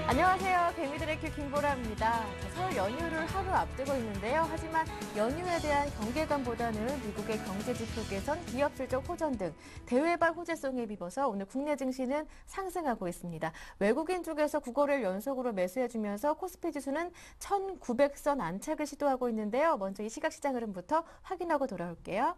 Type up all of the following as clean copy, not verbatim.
안녕하세요. 개미들의 큐 김보라입니다. 설 연휴를 하루 앞두고 있는데요. 하지만 연휴에 대한 경계감보다는 미국의 경제지표 개선, 기업 실적 호전 등 대외발 호재성에 비춰서 오늘 국내 증시는 상승하고 있습니다. 외국인 쪽에서 9거래일 연속으로 매수해주면서 코스피 지수는 1900선 안착을 시도하고 있는데요. 먼저 이 시각 시장 흐름부터 확인하고 돌아올게요.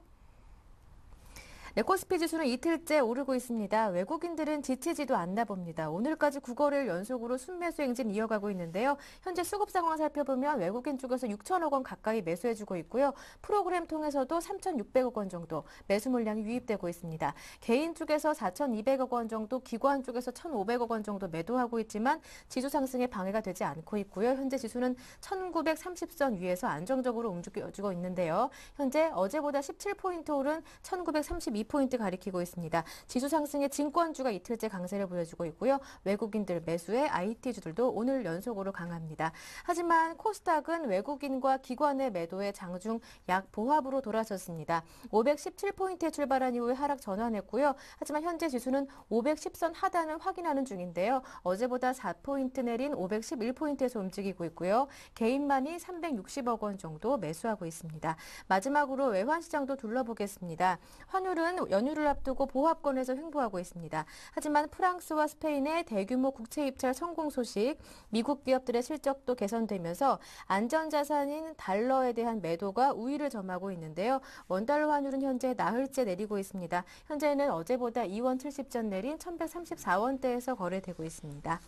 네, 코스피 지수는 이틀째 오르고 있습니다. 외국인들은 지치지도 않나 봅니다. 오늘까지 9거래일 연속으로 순매수 행진 이어가고 있는데요. 현재 수급 상황 살펴보면 외국인 쪽에서 6천억 원 가까이 매수해주고 있고요. 프로그램 통해서도 3,600억 원 정도 매수 물량이 유입되고 있습니다. 개인 쪽에서 4,200억 원 정도, 기관 쪽에서 1,500억 원 정도 매도하고 있지만 지수 상승에 방해가 되지 않고 있고요. 현재 지수는 1,930선 위에서 안정적으로 움직여주고 있는데요. 현재 어제보다 17포인트 오른 1,932포인트 가리키고 있습니다. 지수 상승의 증권주가 이틀째 강세를 보여주고 있고요. 외국인들 매수에 IT주들도 오늘 연속으로 강합니다. 하지만 코스닥은 외국인과 기관의 매도에 장중 약보합으로 돌아섰습니다. 517포인트에 출발한 이후에 하락 전환했고요. 하지만 현재 지수는 510선 하단을 확인하는 중인데요. 어제보다 4포인트 내린 511포인트에서 움직이고 있고요. 개인만이 360억 원 정도 매수하고 있습니다. 마지막으로 외환시장도 둘러보겠습니다. 환율은 연휴를 앞두고 보합권에서 횡보하고 있습니다. 하지만 프랑스와 스페인의 대규모 국채 입찰 성공 소식, 미국 기업들의 실적도 개선되면서 안전자산인 달러에 대한 매도가 우위를 점하고 있는데요. 원달러 환율은 현재 나흘째 내리고 있습니다. 현재는 어제보다 2원 70전 내린 1134원대에서 거래되고 있습니다.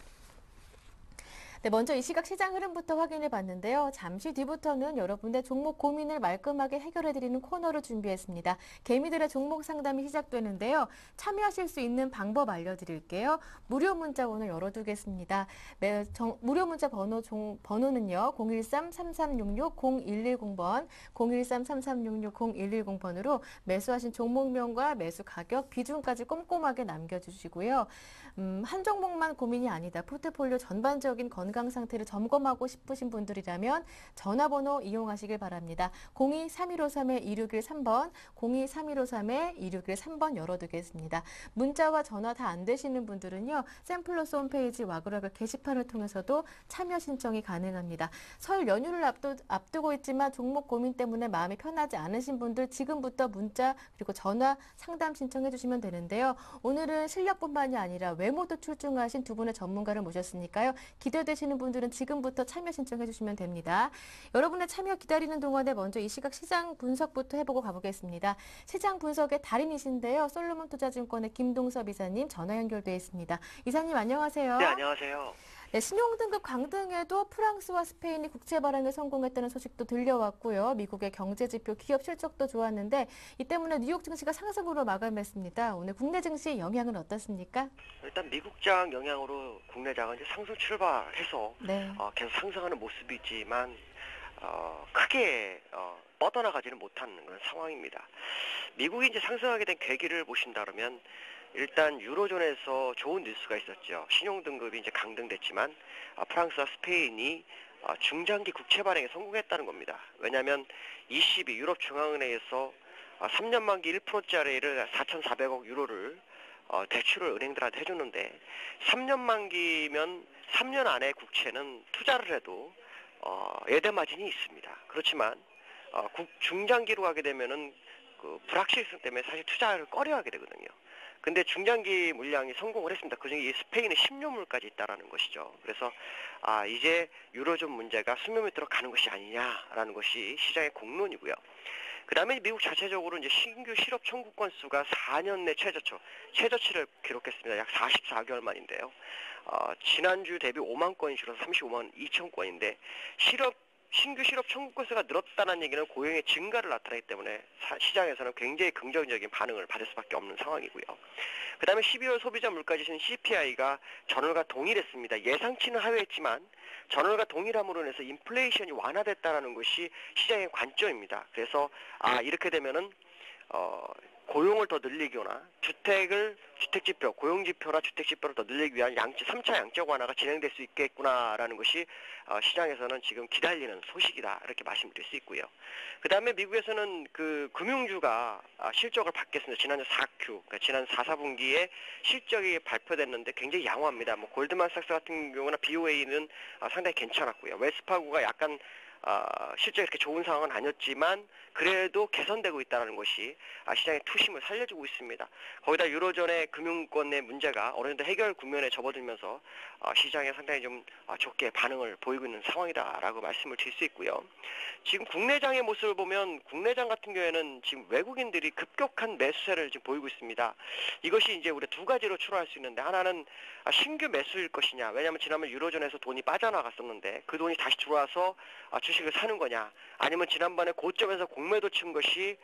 네, 먼저 이 시각 시장 흐름부터 확인해 봤는데요. 잠시 뒤부터는 여러분의 종목 고민을 말끔하게 해결해드리는 코너를 준비했습니다. 개미들의 종목 상담이 시작되는데요. 참여하실 수 있는 방법 알려드릴게요. 무료 문자 오늘 열어두겠습니다. 무료 문자 번호는요. 013-3366-0110번, 013-3366-0110번으로 매수하신 종목명과 매수 가격, 비중까지 꼼꼼하게 남겨주시고요. 한 종목만 고민이 아니다. 포트폴리오 전반적인 건강 상태를 점검하고 싶으신 분들이라면 전화번호 이용하시길 바랍니다. 02-3153-2613번, 02-3153-2613번 열어두겠습니다. 문자와 전화 다 안 되시는 분들은요. 샘플러스 홈페이지 와그라글 게시판을 통해서도 참여 신청이 가능합니다. 설 연휴를 앞두고 있지만 종목 고민 때문에 마음이 편하지 않으신 분들 지금부터 문자 그리고 전화 상담 신청해 주시면 되는데요. 오늘은 실력뿐만이 아니라 외모도 출중하신 두 분의 전문가를 모셨으니까요. 기대되시는 분들은 지금부터 참여 신청해 주시면 됩니다. 여러분의 참여 기다리는 동안에 먼저 이 시각 시장 분석부터 해보고 가보겠습니다. 시장 분석의 달인이신데요. 솔로몬 투자증권의 김동섭 이사님 전화 연결되어 있습니다. 이사님 안녕하세요. 네, 안녕하세요. 네, 신용등급 강등에도 프랑스와 스페인이 국채 발행에 성공했다는 소식도 들려왔고요. 미국의 경제지표 기업 실적도 좋았는데 이 때문에 뉴욕 증시가 상승으로 마감했습니다. 오늘 국내 증시 영향은 어떻습니까? 일단 미국장 영향으로 국내장은 이제 상승 출발해서 네. 계속 상승하는 모습이지만 크게 뻗어나가지는 못하는 그런 상황입니다. 미국이 이제 상승하게 된 계기를 보신다면 일단 유로존에서 좋은 뉴스가 있었죠. 신용등급이 이제 강등됐지만 프랑스와 스페인이 중장기 국채 발행에 성공했다는 겁니다. 왜냐하면 ECB 유럽중앙은행에서 3년 만기 1%짜리를 4,400억 유로를 대출을 은행들한테 해주는데 3년 만기면 3년 안에 국채는 투자를 해도 예대 마진이 있습니다. 그렇지만 중장기로 가게 되면은 그 불확실성 때문에 사실 투자를 꺼려하게 되거든요. 근데 중장기 물량이 성공을 했습니다. 그중에 이 스페인의 10년물까지 있다라는 것이죠. 그래서 이제 유로존 문제가 수면 밑으로 가는 것이 아니냐라는 것이 시장의 공론이고요. 그 다음에 미국 자체적으로 이제 신규 실업 청구 건수가 4년 내 최저치를 기록했습니다. 약 44개월 만인데요. 지난주 대비 5만 건이 줄어서 35만 2천 건인데 신규 실업 청구 건수가 늘었다는 얘기는 고용의 증가를 나타내기 때문에 시장에서는 굉장히 긍정적인 반응을 받을 수밖에 없는 상황이고요. 그 다음에 12월 소비자 물가지수는 CPI가 전월과 동일했습니다. 예상치는 하회했지만 전월과 동일함으로 인해서 인플레이션이 완화됐다는 것이 시장의 관점입니다. 그래서 이렇게 되면은 고용을 더 늘리거나 주택지표, 고용지표나 주택지표를 더 늘리기 위한 3차 양적 완화가 진행될 수 있겠구나라는 것이 시장에서는 지금 기다리는 소식이다 이렇게 말씀드릴 수 있고요. 그 다음에 미국에서는 그 금융주가 실적을 받겠습니다. 지난주 4Q, 그러니까 지난 4분기에 실적이 발표됐는데 굉장히 양호합니다. 뭐 골드만삭스 같은 경우나 BOA는 상당히 괜찮았고요. 웰스파고가 약간 실제 그렇게 좋은 상황은 아니었지만 그래도 개선되고 있다는 것이 시장의 투심을 살려주고 있습니다. 거기다 유로존의 금융권의 문제가 어느 정도 해결 국면에 접어들면서 시장에 상당히 좀 좋게 반응을 보이고 있는 상황이다라고 말씀을 드릴 수 있고요. 지금 국내장의 모습을 보면 국내장 같은 경우에는 지금 외국인들이 급격한 매수세를 지금 보이고 있습니다. 이것이 이제 우리 두 가지로 추론할 수 있는데 하나는 신규 매수일 것이냐. 왜냐하면 지난번 유로존에서 돈이 빠져나갔었는데 그 돈이 다시 들어와서 주식을 사는 거냐. 아니면 지난번에 고점에서 공매도 친 것이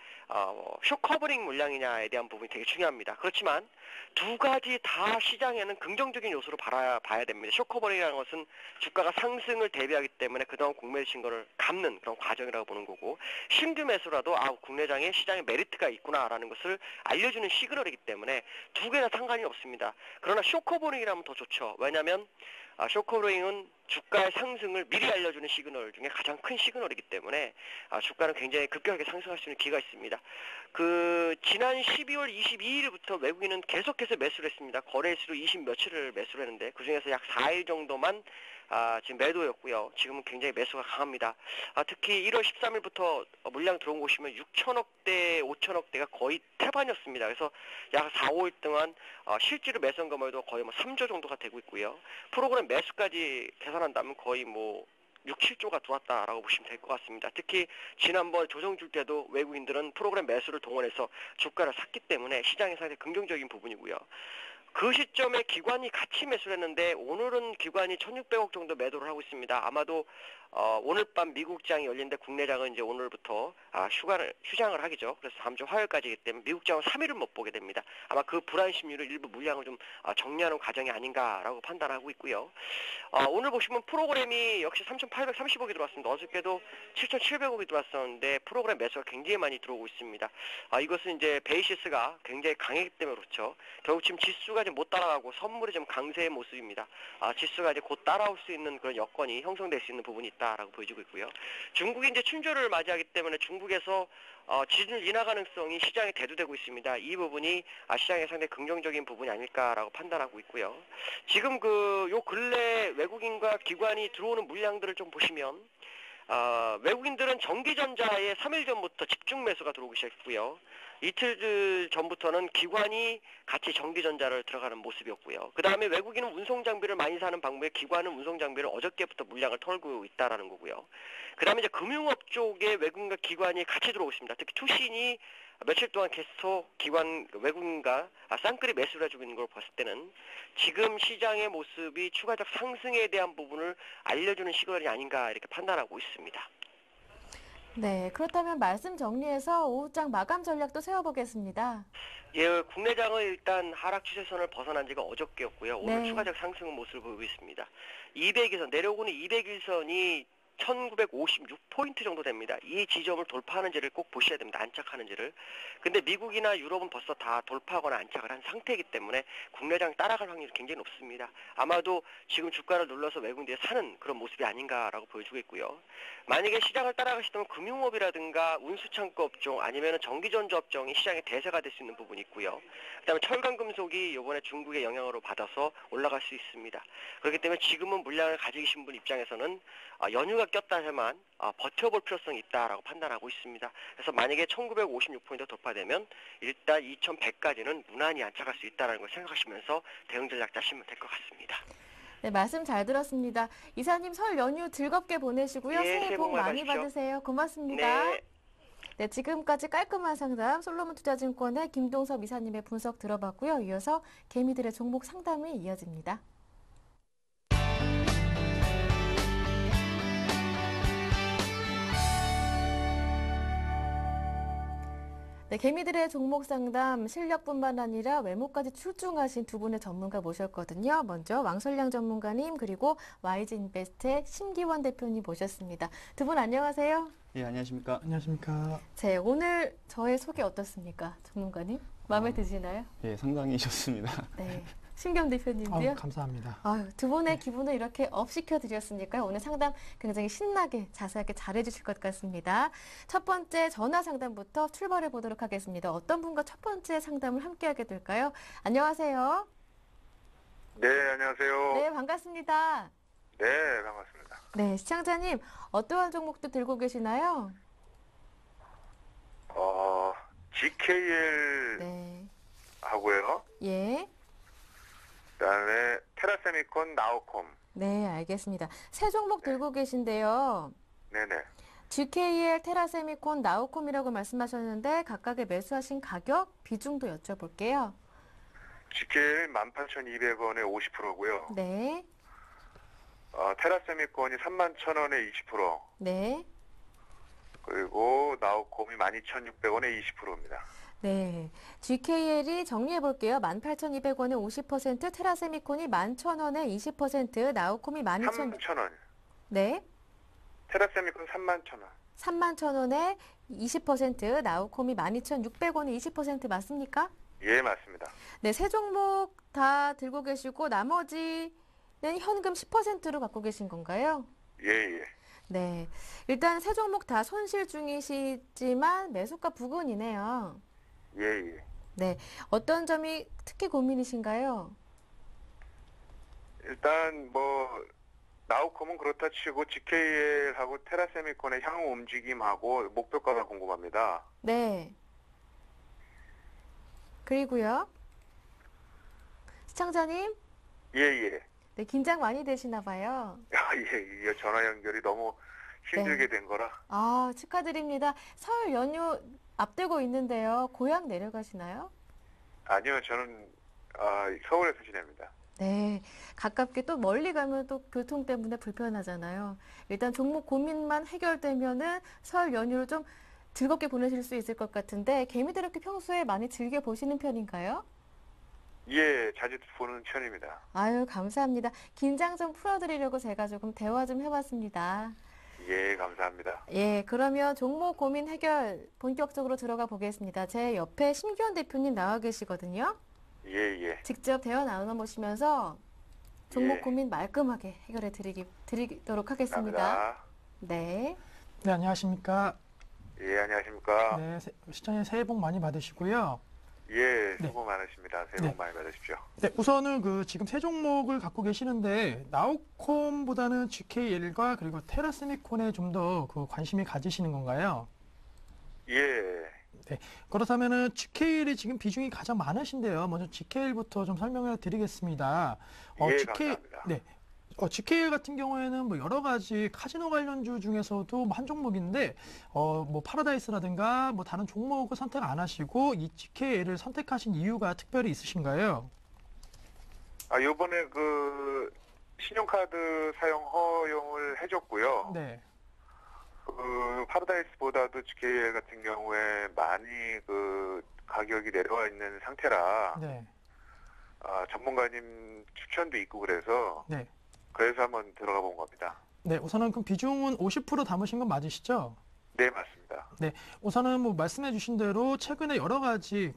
쇼커버링 물량이냐에 대한 부분이 되게 중요합니다. 그렇지만 두 가지 다 시장에는 긍정적인 요소로 봐야 됩니다. 쇼커버링이라는 것은 주가가 상승을 대비하기 때문에 그동안 공매를 친 거를 갚는 그런 과정이라고 보는 거고 신규 매수라도 국내장에 시장에 메리트가 있구나라는 것을 알려주는 시그널이기 때문에 두 개나 상관이 없습니다. 그러나 쇼커버링이라면 더 좋죠. 왜냐하면 쇼커버링은 주가의 상승을 미리 알려주는 시그널 중에 가장 큰 시그널이기 때문에 주가는 굉장히 급격하게 상승할 수 있는 기회가 있습니다. 지난 12월 22일부터 외국인은 계속해서 매수를 했습니다. 거래일수로 20 며칠을 매수를 했는데 그중에서 약 4일 정도만 지금 매도였고요. 지금은 굉장히 매수가 강합니다. 특히 1월 13일부터 물량 들어온 거 보시면 6천억 대, 5천억 대가 거의 태반이었습니다. 그래서 약 4, 5일 동안 실제로 매수한 것만해도 거의 3조 정도가 되고 있고요. 프로그램 매수까지 계산한다면 거의 6, 7조가 들어왔다라고 보시면 될 것 같습니다. 특히 지난번 조정 줄 때도 외국인들은 프로그램 매수를 동원해서 주가를 샀기 때문에 시장에 상당히 긍정적인 부분이고요. 그 시점에 기관이 같이 매수를 했는데 오늘은 기관이 1,600억 정도 매도를 하고 있습니다. 아마도 오늘 밤 미국장이 열리는데 국내장은 이제 오늘부터 휴장을 하겠죠. 그래서 다음 주 화요일까지이기 때문에 미국장은 3일을 못 보게 됩니다. 아마 그 불안 심리로 일부 물량을 좀 정리하는 과정이 아닌가라고 판단하고 있고요. 오늘 보시면 프로그램이 역시 3,830억이 들어왔습니다. 어저께도 7,700억이 들어왔었는데 프로그램 매수가 굉장히 많이 들어오고 있습니다. 이것은 이제 베이시스가 굉장히 강했기 때문에 그렇죠. 결국 지금 지수가 좀 못 따라가고 선물이 좀 강세의 모습입니다. 지수가 이제 곧 따라올 수 있는 그런 여건이 형성될 수 있는 부분이 있다라고 보여지고 있고요. 중국이 이제 춘절을 맞이하기 때문에 중국에서 지진을 인하 가능성이 시장에 대두되고 있습니다. 이 부분이 시장에 상당히 긍정적인 부분이 아닐까라고 판단하고 있고요. 지금 요 근래 외국인과 기관이 들어오는 물량들을 좀 보시면 외국인들은 전기전자에 3일 전부터 집중 매수가 들어오기 시작했고요. 이틀 전부터는 기관이 같이 전기전자를 들어가는 모습이었고요. 그 다음에 외국인은 운송장비를 많이 사는 방법에 기관은 운송장비를 어저께부터 물량을 털고 있다라는 거고요. 그 다음에 이제 금융업 쪽에 외국인과 기관이 같이 들어오고 있습니다. 특히 투신이 며칠 동안 계속 외국인과 쌍끌이 매수를 해주고 있는 걸 봤을 때는 지금 시장의 모습이 추가적 상승에 대한 부분을 알려주는 시그널이 아닌가 이렇게 판단하고 있습니다. 네, 그렇다면 말씀 정리해서 오후장 마감 전략도 세워보겠습니다. 예, 국내장은 일단 하락 추세선을 벗어난 지가 어저께였고요. 오늘 네. 추가적 상승 모습을 보이고 있습니다. 200일선, 내려오는 200일선이 1956포인트 정도 됩니다. 이 지점을 돌파하는지를 꼭 보셔야 됩니다. 안착하는지를. 근데 미국이나 유럽은 벌써 다 돌파하거나 안착을 한 상태이기 때문에 국내장 따라갈 확률이 굉장히 높습니다. 아마도 지금 주가를 눌러서 외국인들이 사는 그런 모습이 아닌가라고 보여주고 있고요. 만약에 시장을 따라가시다면 금융업이라든가 운수창고 업종 아니면 전기전자 업종이 시장의 대세가 될 수 있는 부분이 있고요. 그다음에 철강금속이 이번에 중국의 영향으로 받아서 올라갈 수 있습니다. 그렇기 때문에 지금은 물량을 가지고 계신 분 입장에서는 연휴가 꼈다지만 버텨볼 필요성이 있다라고 판단하고 있습니다. 그래서 만약에 1956포인트 돌파되면 일단 2100까지는 무난히 안착할 수 있다는 걸 생각하시면서 대응 전략 짜시면 될 것 같습니다. 네, 말씀 잘 들었습니다. 이사님 설 연휴 즐겁게 보내시고요. 예, 새해 복 많이 받으십시오. 받으세요. 고맙습니다. 네. 네, 지금까지 깔끔한 상담 솔로몬투자증권의 김동섭 이사님의 분석 들어봤고요. 이어서 개미들의 종목 상담이 이어집니다. 네, 개미들의 종목 상담 실력뿐만 아니라 외모까지 출중하신 두 분의 전문가 모셨거든요. 먼저 왕설량 전문가님 그리고 YG인베스트의 심기원 대표님 모셨습니다. 두 분 안녕하세요. 예, 안녕하십니까. 안녕하십니까. 네, 오늘 저의 소개 어떻습니까? 전문가님? 마음에 드시나요? 예, 상당히 좋습니다. 네. 심기원 대표님도요? 감사합니다. 아유, 두 분의 기분을 이렇게 업시켜 드렸으니까요. 오늘 상담 굉장히 신나게 자세하게 잘해 주실 것 같습니다. 첫 번째 전화 상담부터 출발해 보도록 하겠습니다. 어떤 분과 첫 번째 상담을 함께 하게 될까요? 안녕하세요. 네, 안녕하세요. 네, 반갑습니다. 네, 반갑습니다. 네, 시청자님 어떠한 종목도 들고 계시나요? GKL 네. 하고요. 예. 그다음에 테라세미콘, 나우콤. 네, 알겠습니다. 세 종목 들고 계신데요. 네네. GKL, 테라세미콘, 나우콤이라고 말씀하셨는데 각각의 매수하신 가격, 비중도 여쭤볼게요. GKL 18,200원에 50%고요. 네. 테라세미콘이 31,000원에 20%. 네. 그리고 나우콤이 12,600원에 20%입니다. 네. GKL이 정리해 볼게요. 18,200원에 50%, 테라세미콘이 11,000원에 20%, 나우콤이 12,000원. 31,000원. 네. 테라세미콘 31,000원. 31,000원에 20%, 나우콤이 12,600원에 20% 맞습니까? 예, 맞습니다. 네, 세 종목 다 들고 계시고 나머지는 현금 10%로 갖고 계신 건가요? 예, 예. 네. 일단 세 종목 다 손실 중이시지만 매수가 부근이네요. 예, 예. 네. 어떤 점이 특히 고민이신가요? 일단 나우콤은 그렇다 치고 GKL하고 테라세미콘의 향후 움직임하고 목표가가 궁금합니다. 네. 그리고요. 시청자님, 예, 예. 네, 긴장 많이 되시나 봐요. 예, 이게 전화 연결이 너무 힘들게 된 거라. 아, 축하드립니다. 설 연휴 앞두고 있는데요. 고향 내려가시나요? 아니요, 저는 서울에서 지냅니다. 네, 가깝게 또 멀리 가면 또 교통 때문에 불편하잖아요. 일단 종목 고민만 해결되면은 설 연휴를 좀 즐겁게 보내실 수 있을 것 같은데 개미들 이렇게 평소에 많이 즐겨 보시는 편인가요? 예, 자주 보는 편입니다. 아유, 감사합니다. 긴장 좀 풀어드리려고 제가 조금 대화 좀 해봤습니다. 예, 감사합니다. 예, 그러면 종목 고민 해결 본격적으로 들어가 보겠습니다. 제 옆에 심기원 대표님 나와 계시거든요. 예, 예. 직접 대화 나눠보시면서 종목 예. 고민 말끔하게 해결해 드리도록 하겠습니다. 감사합니다. 네. 네, 안녕하십니까. 예, 안녕하십니까. 네, 시청자 새해 복 많이 받으시고요. 예, 네. 수고 많으십니다. 새해 복 네. 많이 받으십시오. 네, 우선은 지금 세 종목을 갖고 계시는데 나우콤보다는 GKL과 그리고 테라세미콘에 좀 더 관심이 가지시는 건가요? 예, 그렇다면은 GKL이 지금 비중이 가장 많으신데요. 먼저 GKL부터 좀 설명을 드리겠습니다. 예, 감사합니다. 네. GKL 같은 경우에는 여러 가지 카지노 관련주 중에서도 한 종목인데, 파라다이스라든가 다른 종목을 선택 안 하시고 이 GKL을 선택하신 이유가 특별히 있으신가요? 요번에 신용카드 사용 허용을 해줬고요. 네. 파라다이스보다도 GKL 같은 경우에 많이 가격이 내려와 있는 상태라, 네. 전문가님 추천도 있고 그래서 네. 한번 들어가 본 겁니다. 네. 우선은 그럼 비중은 50% 담으신 건 맞으시죠? 네, 맞습니다. 우선은 말씀해 주신 대로 최근에 여러 가지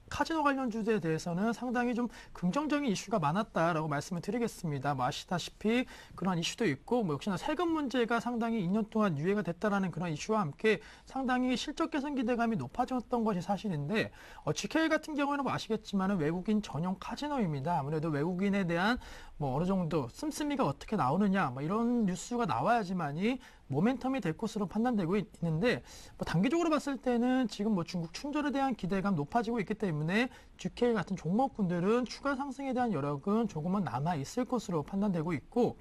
카지노 관련주에 대해서는 상당히 좀 긍정적인 이슈가 많았다라고 말씀을 드리겠습니다. 아시다시피 그런 이슈도 있고 역시나 세금 문제가 상당히 2년 동안 유예가 됐다라는 그런 이슈와 함께 상당히 실적 개선 기대감이 높아졌던 것이 사실인데 GKL 같은 경우에는 아시겠지만 외국인 전용 카지노입니다. 아무래도 외국인에 대한 어느 정도 씀씀이가 어떻게 나오느냐 이런 뉴스가 나와야지만이 모멘텀이 될 것으로 판단되고 있는데 단기적으로 봤을 때는 지금 중국 충돌에 대한 기대감 높아지고 있기 때문에 GKL 같은 종목군들은 추가 상승에 대한 여력은 조금은 남아 있을 것으로 판단되고 있고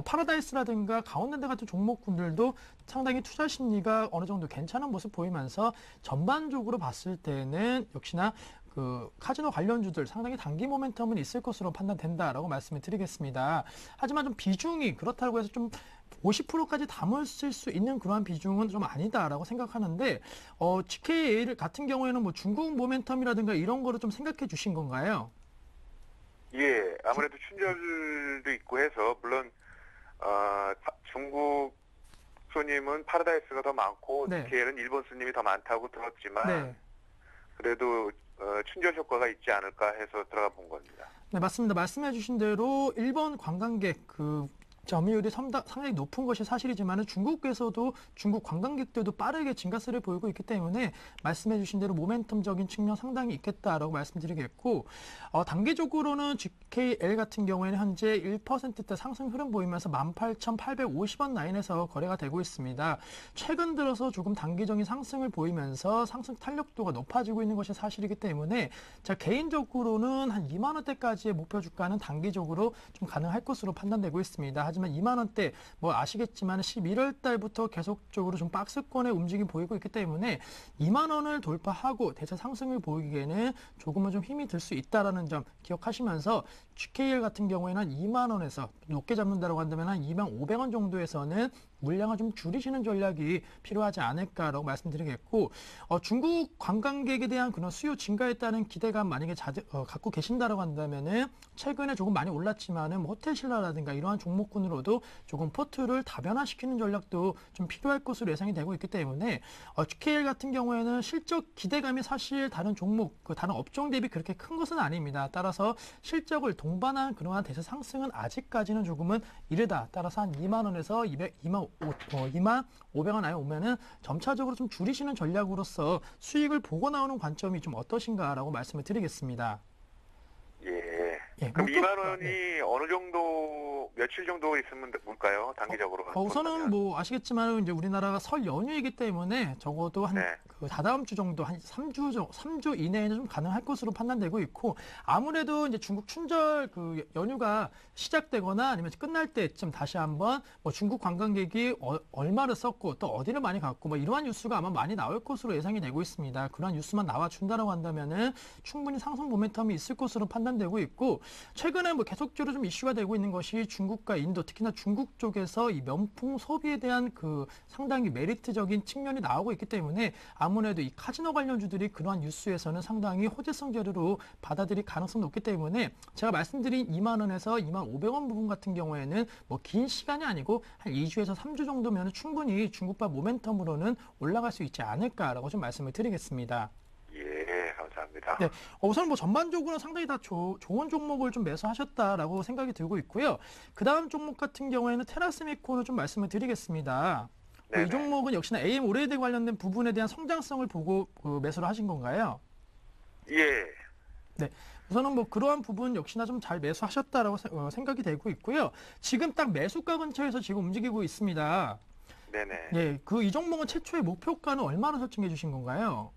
파라다이스라든가 가온랜드 같은 종목군들도 상당히 투자 심리가 어느 정도 괜찮은 모습 보이면서 전반적으로 봤을 때는 역시나 카지노 관련주들 상당히 단기 모멘텀은 있을 것으로 판단된다라고 말씀을 드리겠습니다. 하지만 좀 비중이 그렇다고 해서 좀 50%까지 담았을 수 있는 그러한 비중은 좀 아니다라고 생각하는데 GKA 같은 경우에는 뭐 중국 모멘텀이라든가 이런 거를 좀 생각해 주신 건가요? 예, 아무래도 춘절도 있고 해서 물론 중국 손님은 파라다이스가 더 많고 네. GKL은 일본 손님이 더 많다고 들었지만 네. 그래도 춘절 효과가 있지 않을까 해서 들어가 본 겁니다. 네, 맞습니다. 말씀해 주신 대로 일본 관광객 점유율이 상당히 높은 것이 사실이지만 중국에서도 중국 관광객들도 빠르게 증가세를 보이고 있기 때문에 말씀해 주신 대로 모멘텀적인 측면 상당히 있겠다라고 말씀드리겠고 단기적으로는 GKL 같은 경우에는 현재 1%대 상승 흐름 보이면서 18,850원 라인에서 거래가 되고 있습니다. 최근 들어서 조금 단기적인 상승을 보이면서 상승 탄력도가 높아지고 있는 것이 사실이기 때문에 제가 개인적으로는 한 2만 원대까지의 목표 주가는 단기적으로 좀 가능할 것으로 판단되고 있습니다. 하지만 2만 원대 뭐 아시겠지만 11월 달부터 계속적으로 좀 박스권의 움직임이 보이고 있기 때문에 2만 원을 돌파하고 대차 상승을 보이기에는 조금은 좀 힘이 들 수 있다라는 점 기억하시면서 GKL 같은 경우에는 한 2만 원에서 높게 잡는다고 한다면 한 2만 500원 정도에서는 물량을 좀 줄이시는 전략이 필요하지 않을까라고 말씀드리겠고 중국 관광객에 대한 그런 수요 증가에 따른 기대감 만약에 갖고 계신다라고 한다면은 최근에 조금 많이 올랐지만은 뭐 호텔 신라라든가 이러한 종목군으로도 조금 포트를 다변화시키는 전략도 좀 필요할 것으로 예상이 되고 있기 때문에 GKL 같은 경우에는 실적 기대감이 사실 다른 종목 다른 업종 대비 그렇게 큰 것은 아닙니다. 따라서 실적을 동반한 그러한 대세 상승은 아직까지는 조금은 이르다. 따라서 한 2만 원에서 2만 500원 안에 오면은 점차적으로 좀 줄이시는 전략으로서 수익을 보고 나오는 관점이 좀 어떠신가라고 말씀을 드리겠습니다. 예. 그럼 2만 원이 어느 정도 며칠 정도 있으면 뭘까요? 단기적으로. 우선은 뭐 아시겠지만 이제 우리나라가 설 연휴이기 때문에 적어도 한 다다음 주 정도 한 3주 이내에는 좀 가능할 것으로 판단되고 있고 아무래도 이제 중국 춘절 연휴가 시작되거나 아니면 끝날 때쯤 다시 한번 뭐 중국 관광객이 얼마를 썼고 또 어디를 많이 갔고 뭐 이러한 뉴스가 아마 많이 나올 것으로 예상이 되고 있습니다. 그러한 뉴스만 나와 준다라고 한다면은 충분히 상승 모멘텀이 있을 것으로 판단되고 있고 최근에 뭐 계속적으로 좀 이슈가 되고 있는 것이 중국과 인도, 특히나 중국 쪽에서 이 명품 소비에 대한 상당히 메리트적인 측면이 나오고 있기 때문에 아무래도 이 카지노 관련주들이 그러한 뉴스에서는 상당히 호재성 재료로 받아들일 가능성이 높기 때문에 제가 말씀드린 2만 원에서 2만 500원 부분 같은 경우에는 뭐 긴 시간이 아니고 한 2주에서 3주 정도면 충분히 중국발 모멘텀으로는 올라갈 수 있지 않을까라고 좀 말씀을 드리겠습니다. 예, 감사합니다. 네, 우선 뭐 전반적으로 상당히 다 좋은 종목을 좀 매수하셨다라고 생각이 들고 있고요. 그 다음 종목 같은 경우에는 테라스미코를 좀 말씀을 드리겠습니다. 이 종목은 역시나 AM OLED 관련된 부분에 대한 성장성을 보고 매수를 하신 건가요? 예. 네. 우선은 뭐 그러한 부분 역시나 좀 잘 매수하셨다라고 생각이 되고 있고요. 지금 딱 매수가 근처에서 지금 움직이고 있습니다. 네네. 예, 이 종목은 최초의 목표가는 얼마나 설정해 주신 건가요?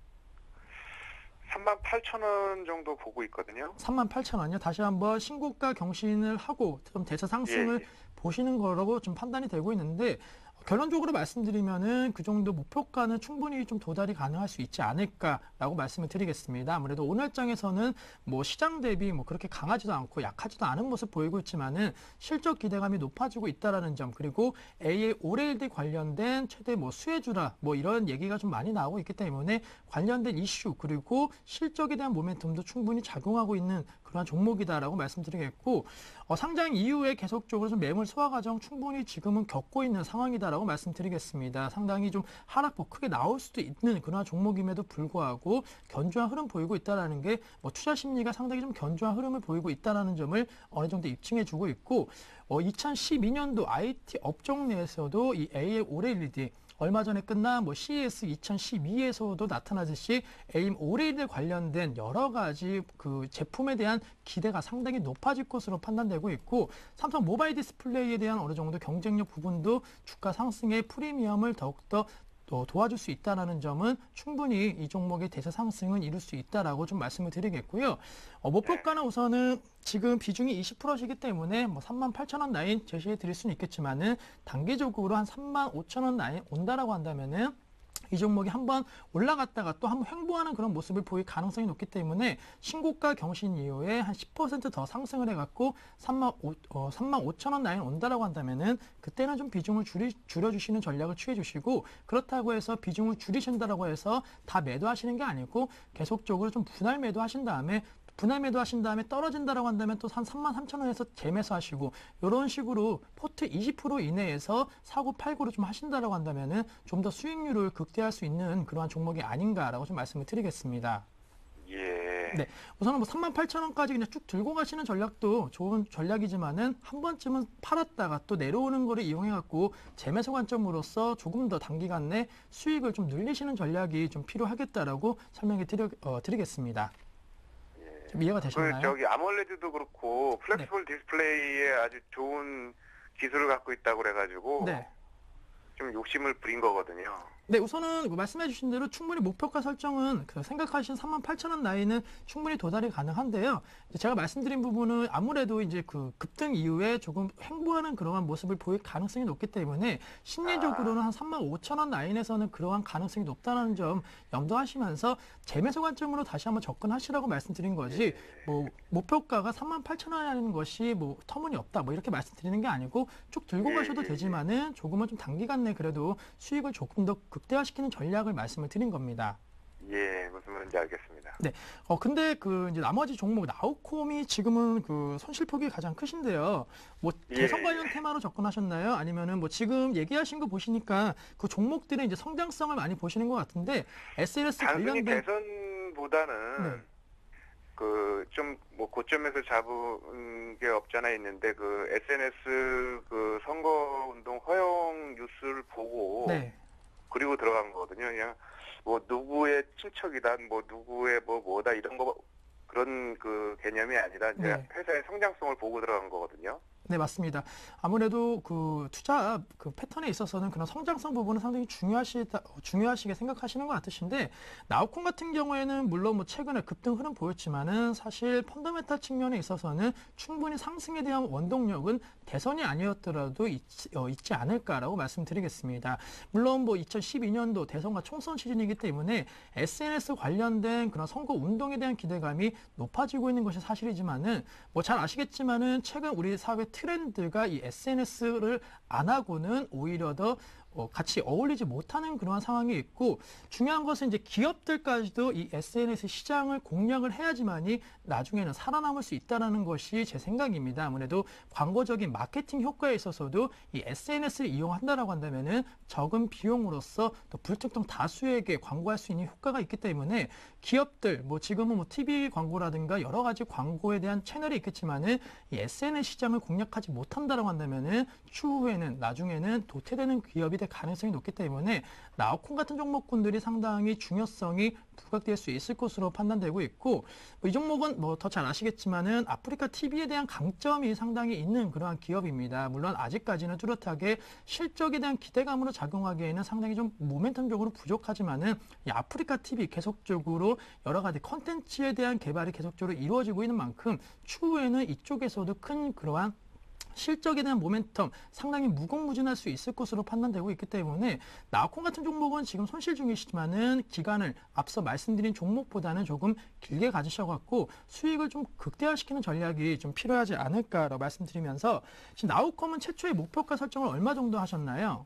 38,000원 정도 보고 있거든요. 38,000원이요. 다시 한번 신고가 경신을 하고 좀 대차 상승을 보시는 거라고 좀 판단이 되고 있는데 결론적으로 말씀드리면은 그 정도 목표가는 충분히 좀 도달이 가능할 수 있지 않을까라고 말씀을 드리겠습니다. 아무래도 오늘장에서는 뭐 시장 대비 뭐 그렇게 강하지도 않고 약하지도 않은 모습 보이고 있지만은 실적 기대감이 높아지고 있다라는 점 그리고 AA OLED 관련된 최대 뭐 수혜주라 뭐 이런 얘기가 좀 많이 나오고 있기 때문에 관련된 이슈 그리고 실적에 대한 모멘텀도 충분히 작용하고 있는 그런 종목이다라고 말씀드리겠고 상장 이후에 계속적으로 좀 매물 소화 과정 충분히 지금은 겪고 있는 상황이다라고 말씀드리겠습니다. 상당히 좀 하락폭 크게 나올 수도 있는 그런 종목임에도 불구하고 견조한 흐름 보이고 있다라는 게 뭐 투자 심리가 상당히 좀 견조한 흐름을 보이고 있다라는 점을 어느 정도 입증해주고 있고 2012년도 IT 업종 내에서도 이 AM OLED 얼마 전에 끝난 뭐 CES 2012에서도 나타나듯이 AM OLED 관련된 여러 가지 제품에 대한 기대가 상당히 높아질 것으로 판단되고 있고 삼성 모바일 디스플레이에 대한 어느 정도 경쟁력 부분도 주가 상승의 프리미엄을 더욱더 도와줄 수 있다는 점은 충분히 이 종목의 대세 상승은 이룰 수 있다라고 좀 말씀을 드리겠고요. 목표가는 우선은 지금 비중이 20%이기 때문에 뭐 38,000원 라인 제시해 드릴 수는 있겠지만은 단기적으로 한 35,000원 라인 온다라고 한다면은 이 종목이 한번 올라갔다가 또 한번 횡보하는 그런 모습을 보일 가능성이 높기 때문에 신고가 경신 이후에 한 10% 더 상승을 해갖고 35,000원 라인 온다라고 한다면은 그때는 좀 비중을 줄여주시는 전략을 취해주시고, 그렇다고 해서 비중을 줄이신다라고 해서 다 매도하시는 게 아니고 계속적으로 좀 분할 매도하신 다음에 떨어진다라고 한다면 또 한 33,000원에서 재매수하시고, 이런 식으로 포트 20% 이내에서 사고 팔고를 좀 하신다라고 한다면은 좀 더 수익률을 극대화할 수 있는 그러한 종목이 아닌가라고 좀 말씀을 드리겠습니다. 예. 네, 우선은 뭐 38,000원까지 그냥 쭉 들고 가시는 전략도 좋은 전략이지만은 한 번쯤은 팔았다가 또 내려오는 거를 이용해 갖고 재매수 관점으로서 조금 더 단기간 내 수익을 좀 늘리시는 전략이 좀 필요하겠다라고 설명해 드리겠습니다. 좀 이해가 되셨나요? 저기 아몰레드도 그렇고 플렉시블 디스플레이에 아주 좋은 기술을 갖고 있다고 그래가지고 네. 좀 욕심을 부린 거거든요. 네, 우선은 말씀해 주신 대로 충분히 목표가 설정은 생각하신 38,000원 라인은 충분히 도달이 가능한데요. 제가 말씀드린 부분은 아무래도 이제 그 급등 이후에 조금 횡보하는 그러한 모습을 보일 가능성이 높기 때문에 심리적으로는 한 35,000원 라인에서는 그러한 가능성이 높다는 점 염두하시면서 재매수 관점으로 다시 한번 접근하시라고 말씀드린 거지, 뭐 목표가가 38,000원이라는 것이 뭐 터무니없다 뭐 이렇게 말씀드리는 게 아니고 쭉 들고 가셔도 되지만은 조금은 좀 단기간 내 그래도 수익을 조금 더 극대화시키는 전략을 말씀을 드린 겁니다. 예, 무슨 말인지 알겠습니다. 네. 근데 이제 나머지 종목 나우콤이 지금은 손실폭이 가장 크신데요. 뭐 대선 관련 테마로 접근하셨나요? 아니면은 뭐 지금 얘기하신 거 보시니까 그 종목들의 이제 성장성을 많이 보시는 것 같은데, SNS 단순히 관련된 대선보다는 좀 뭐 고점에서 잡은 게 없잖아 있는데 SNS 선거운동 허용 뉴스를 보고 네. 그리고 들어간 거거든요. 그냥 뭐 누구의 친척이다, 뭐 누구의 뭐다 이런 거 그런 개념이 아니라 이제 회사의 성장성을 보고 들어간 거거든요. 네, 맞습니다. 아무래도 투자 패턴에 있어서는 그런 성장성 부분은 상당히 중요하시게 생각하시는 것 같으신데, 나우콤 같은 경우에는 물론 뭐 최근에 급등 흐름 보였지만은 사실 펀더멘탈 측면에 있어서는 충분히 상승에 대한 원동력은 대선이 아니었더라도 있지 않을까라고 말씀드리겠습니다. 물론 뭐 2012년도 대선과 총선 시즌이기 때문에 SNS 관련된 그런 선거 운동에 대한 기대감이 높아지고 있는 것이 사실이지만은 뭐 잘 아시겠지만은 최근 우리 사회 트렌드가 이 SNS를 안 하고는 오히려 더 같이 어울리지 못하는 그러한 상황이 있고, 중요한 것은 이제 기업들까지도 이 SNS 시장을 공략을 해야지만이 나중에는 살아남을 수 있다는 것이 제 생각입니다. 아무래도 광고적인 마케팅 효과에 있어서도 이 SNS를 이용한다라고 한다면은 적은 비용으로서 또 불특정 다수에게 광고할 수 있는 효과가 있기 때문에 기업들, 뭐 지금은 뭐 TV 광고라든가 여러 가지 광고에 대한 채널이 있겠지만은 이 SNS 시장을 공략하지 못한다라고 한다면은 추후에는 나중에는 도태되는 기업이 될 가능성이 높기 때문에 나우콤 같은 종목군들이 상당히 중요성이 부각될 수 있을 것으로 판단되고 있고, 이 종목은 뭐 더 잘 아시겠지만은 아프리카 TV에 대한 강점이 상당히 있는 그러한 기업입니다. 물론 아직까지는 뚜렷하게 실적에 대한 기대감으로 작용하기에는 상당히 좀 모멘텀적으로 부족하지만은 이 아프리카 TV 계속적으로 여러 가지 컨텐츠에 대한 개발이 계속적으로 이루어지고 있는 만큼 추후에는 이쪽에서도 큰 그러한 실적에 대한 모멘텀 상당히 무궁무진할 수 있을 것으로 판단되고 있기 때문에 나우콤 같은 종목은 지금 손실 중이시지만은 기간을 앞서 말씀드린 종목보다는 조금 길게 가지셔갖고 수익을 좀 극대화시키는 전략이 좀 필요하지 않을까라고 말씀드리면서, 지금 나우콤은 최초의 목표가 설정을 얼마 정도 하셨나요?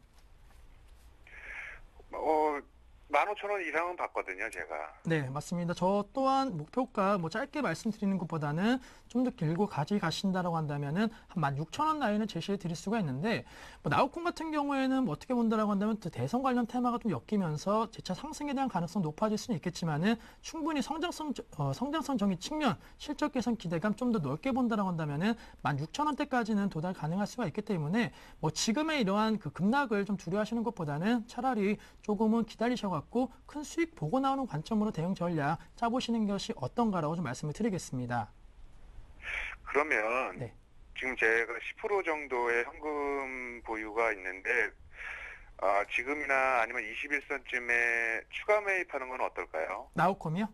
15,000원 이상은 받거든요, 제가. 네, 맞습니다. 저 또한 목표가 뭐 짧게 말씀드리는 것보다는 좀 더 길고 가져가신다라고 한다면은 한 16,000원 라인을 제시해 드릴 수가 있는데, 뭐 나우콤 같은 경우에는 뭐 어떻게 본다라고 한다면 또 대선 관련 테마가 좀 엮이면서 재차 상승에 대한 가능성 높아질 수는 있겠지만은 충분히 성장성적인 측면, 실적 개선 기대감 좀 더 넓게 본다라고 한다면은 16,000원대까지는 도달 가능할 수가 있기 때문에 뭐 지금의 이러한 급락을 좀 두려워하시는 것보다는 차라리 조금은 기다리셔갖고 큰 수익 보고 나오는 관점으로 대응 전략 짜보시는 것이 어떤가라고 좀 말씀을 드리겠습니다. 그러면 지금 제가 10% 정도의 현금 보유가 있는데 지금이나 아니면 21선쯤에 추가 매입하는 건 어떨까요? 나우콤이요?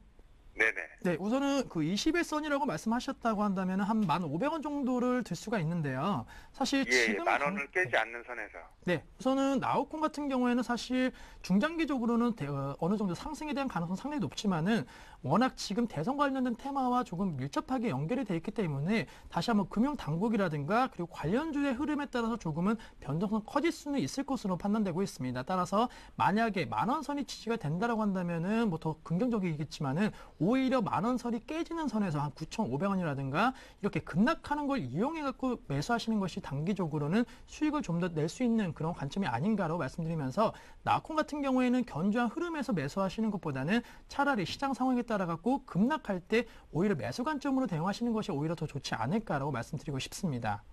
네네. 네, 우선은 그 21선이라고 말씀하셨다고 한다면 한 1,500원 정도를 들 수가 있는데요. 사실 예, 지금 만 원을 깨지 않는 선에서. 네, 우선은 나우콘 같은 경우에는 사실 중장기적으로는 어느 정도 상승에 대한 가능성 상당히 높지만은 워낙 지금 대선 관련된 테마와 조금 밀접하게 연결이 돼 있기 때문에 다시 한번 금융 당국이라든가 그리고 관련주의 흐름에 따라서 조금은 변동성 커질 수는 있을 것으로 판단되고 있습니다. 따라서 만약에 10,000원 선이 지지가 된다라고 한다면은 뭐 더 긍정적이겠지만은 오히려 10,000원 선이 깨지는 선에서 한 9,500원이라든가 이렇게 급락하는 걸 이용해 갖고 매수하시는 것이 단기적으로는 수익을 좀 더 낼 수 있는 그런 관점이 아닌가라고 말씀드리면서 나콘 같은 경우에는 견조한 흐름에서 매수하시는 것보다는 차라리 시장 상황에 따라 갖고 급락할 때 오히려 매수 관점으로 대응하시는 것이 오히려 더 좋지 않을까라고 말씀드리고 싶습니다.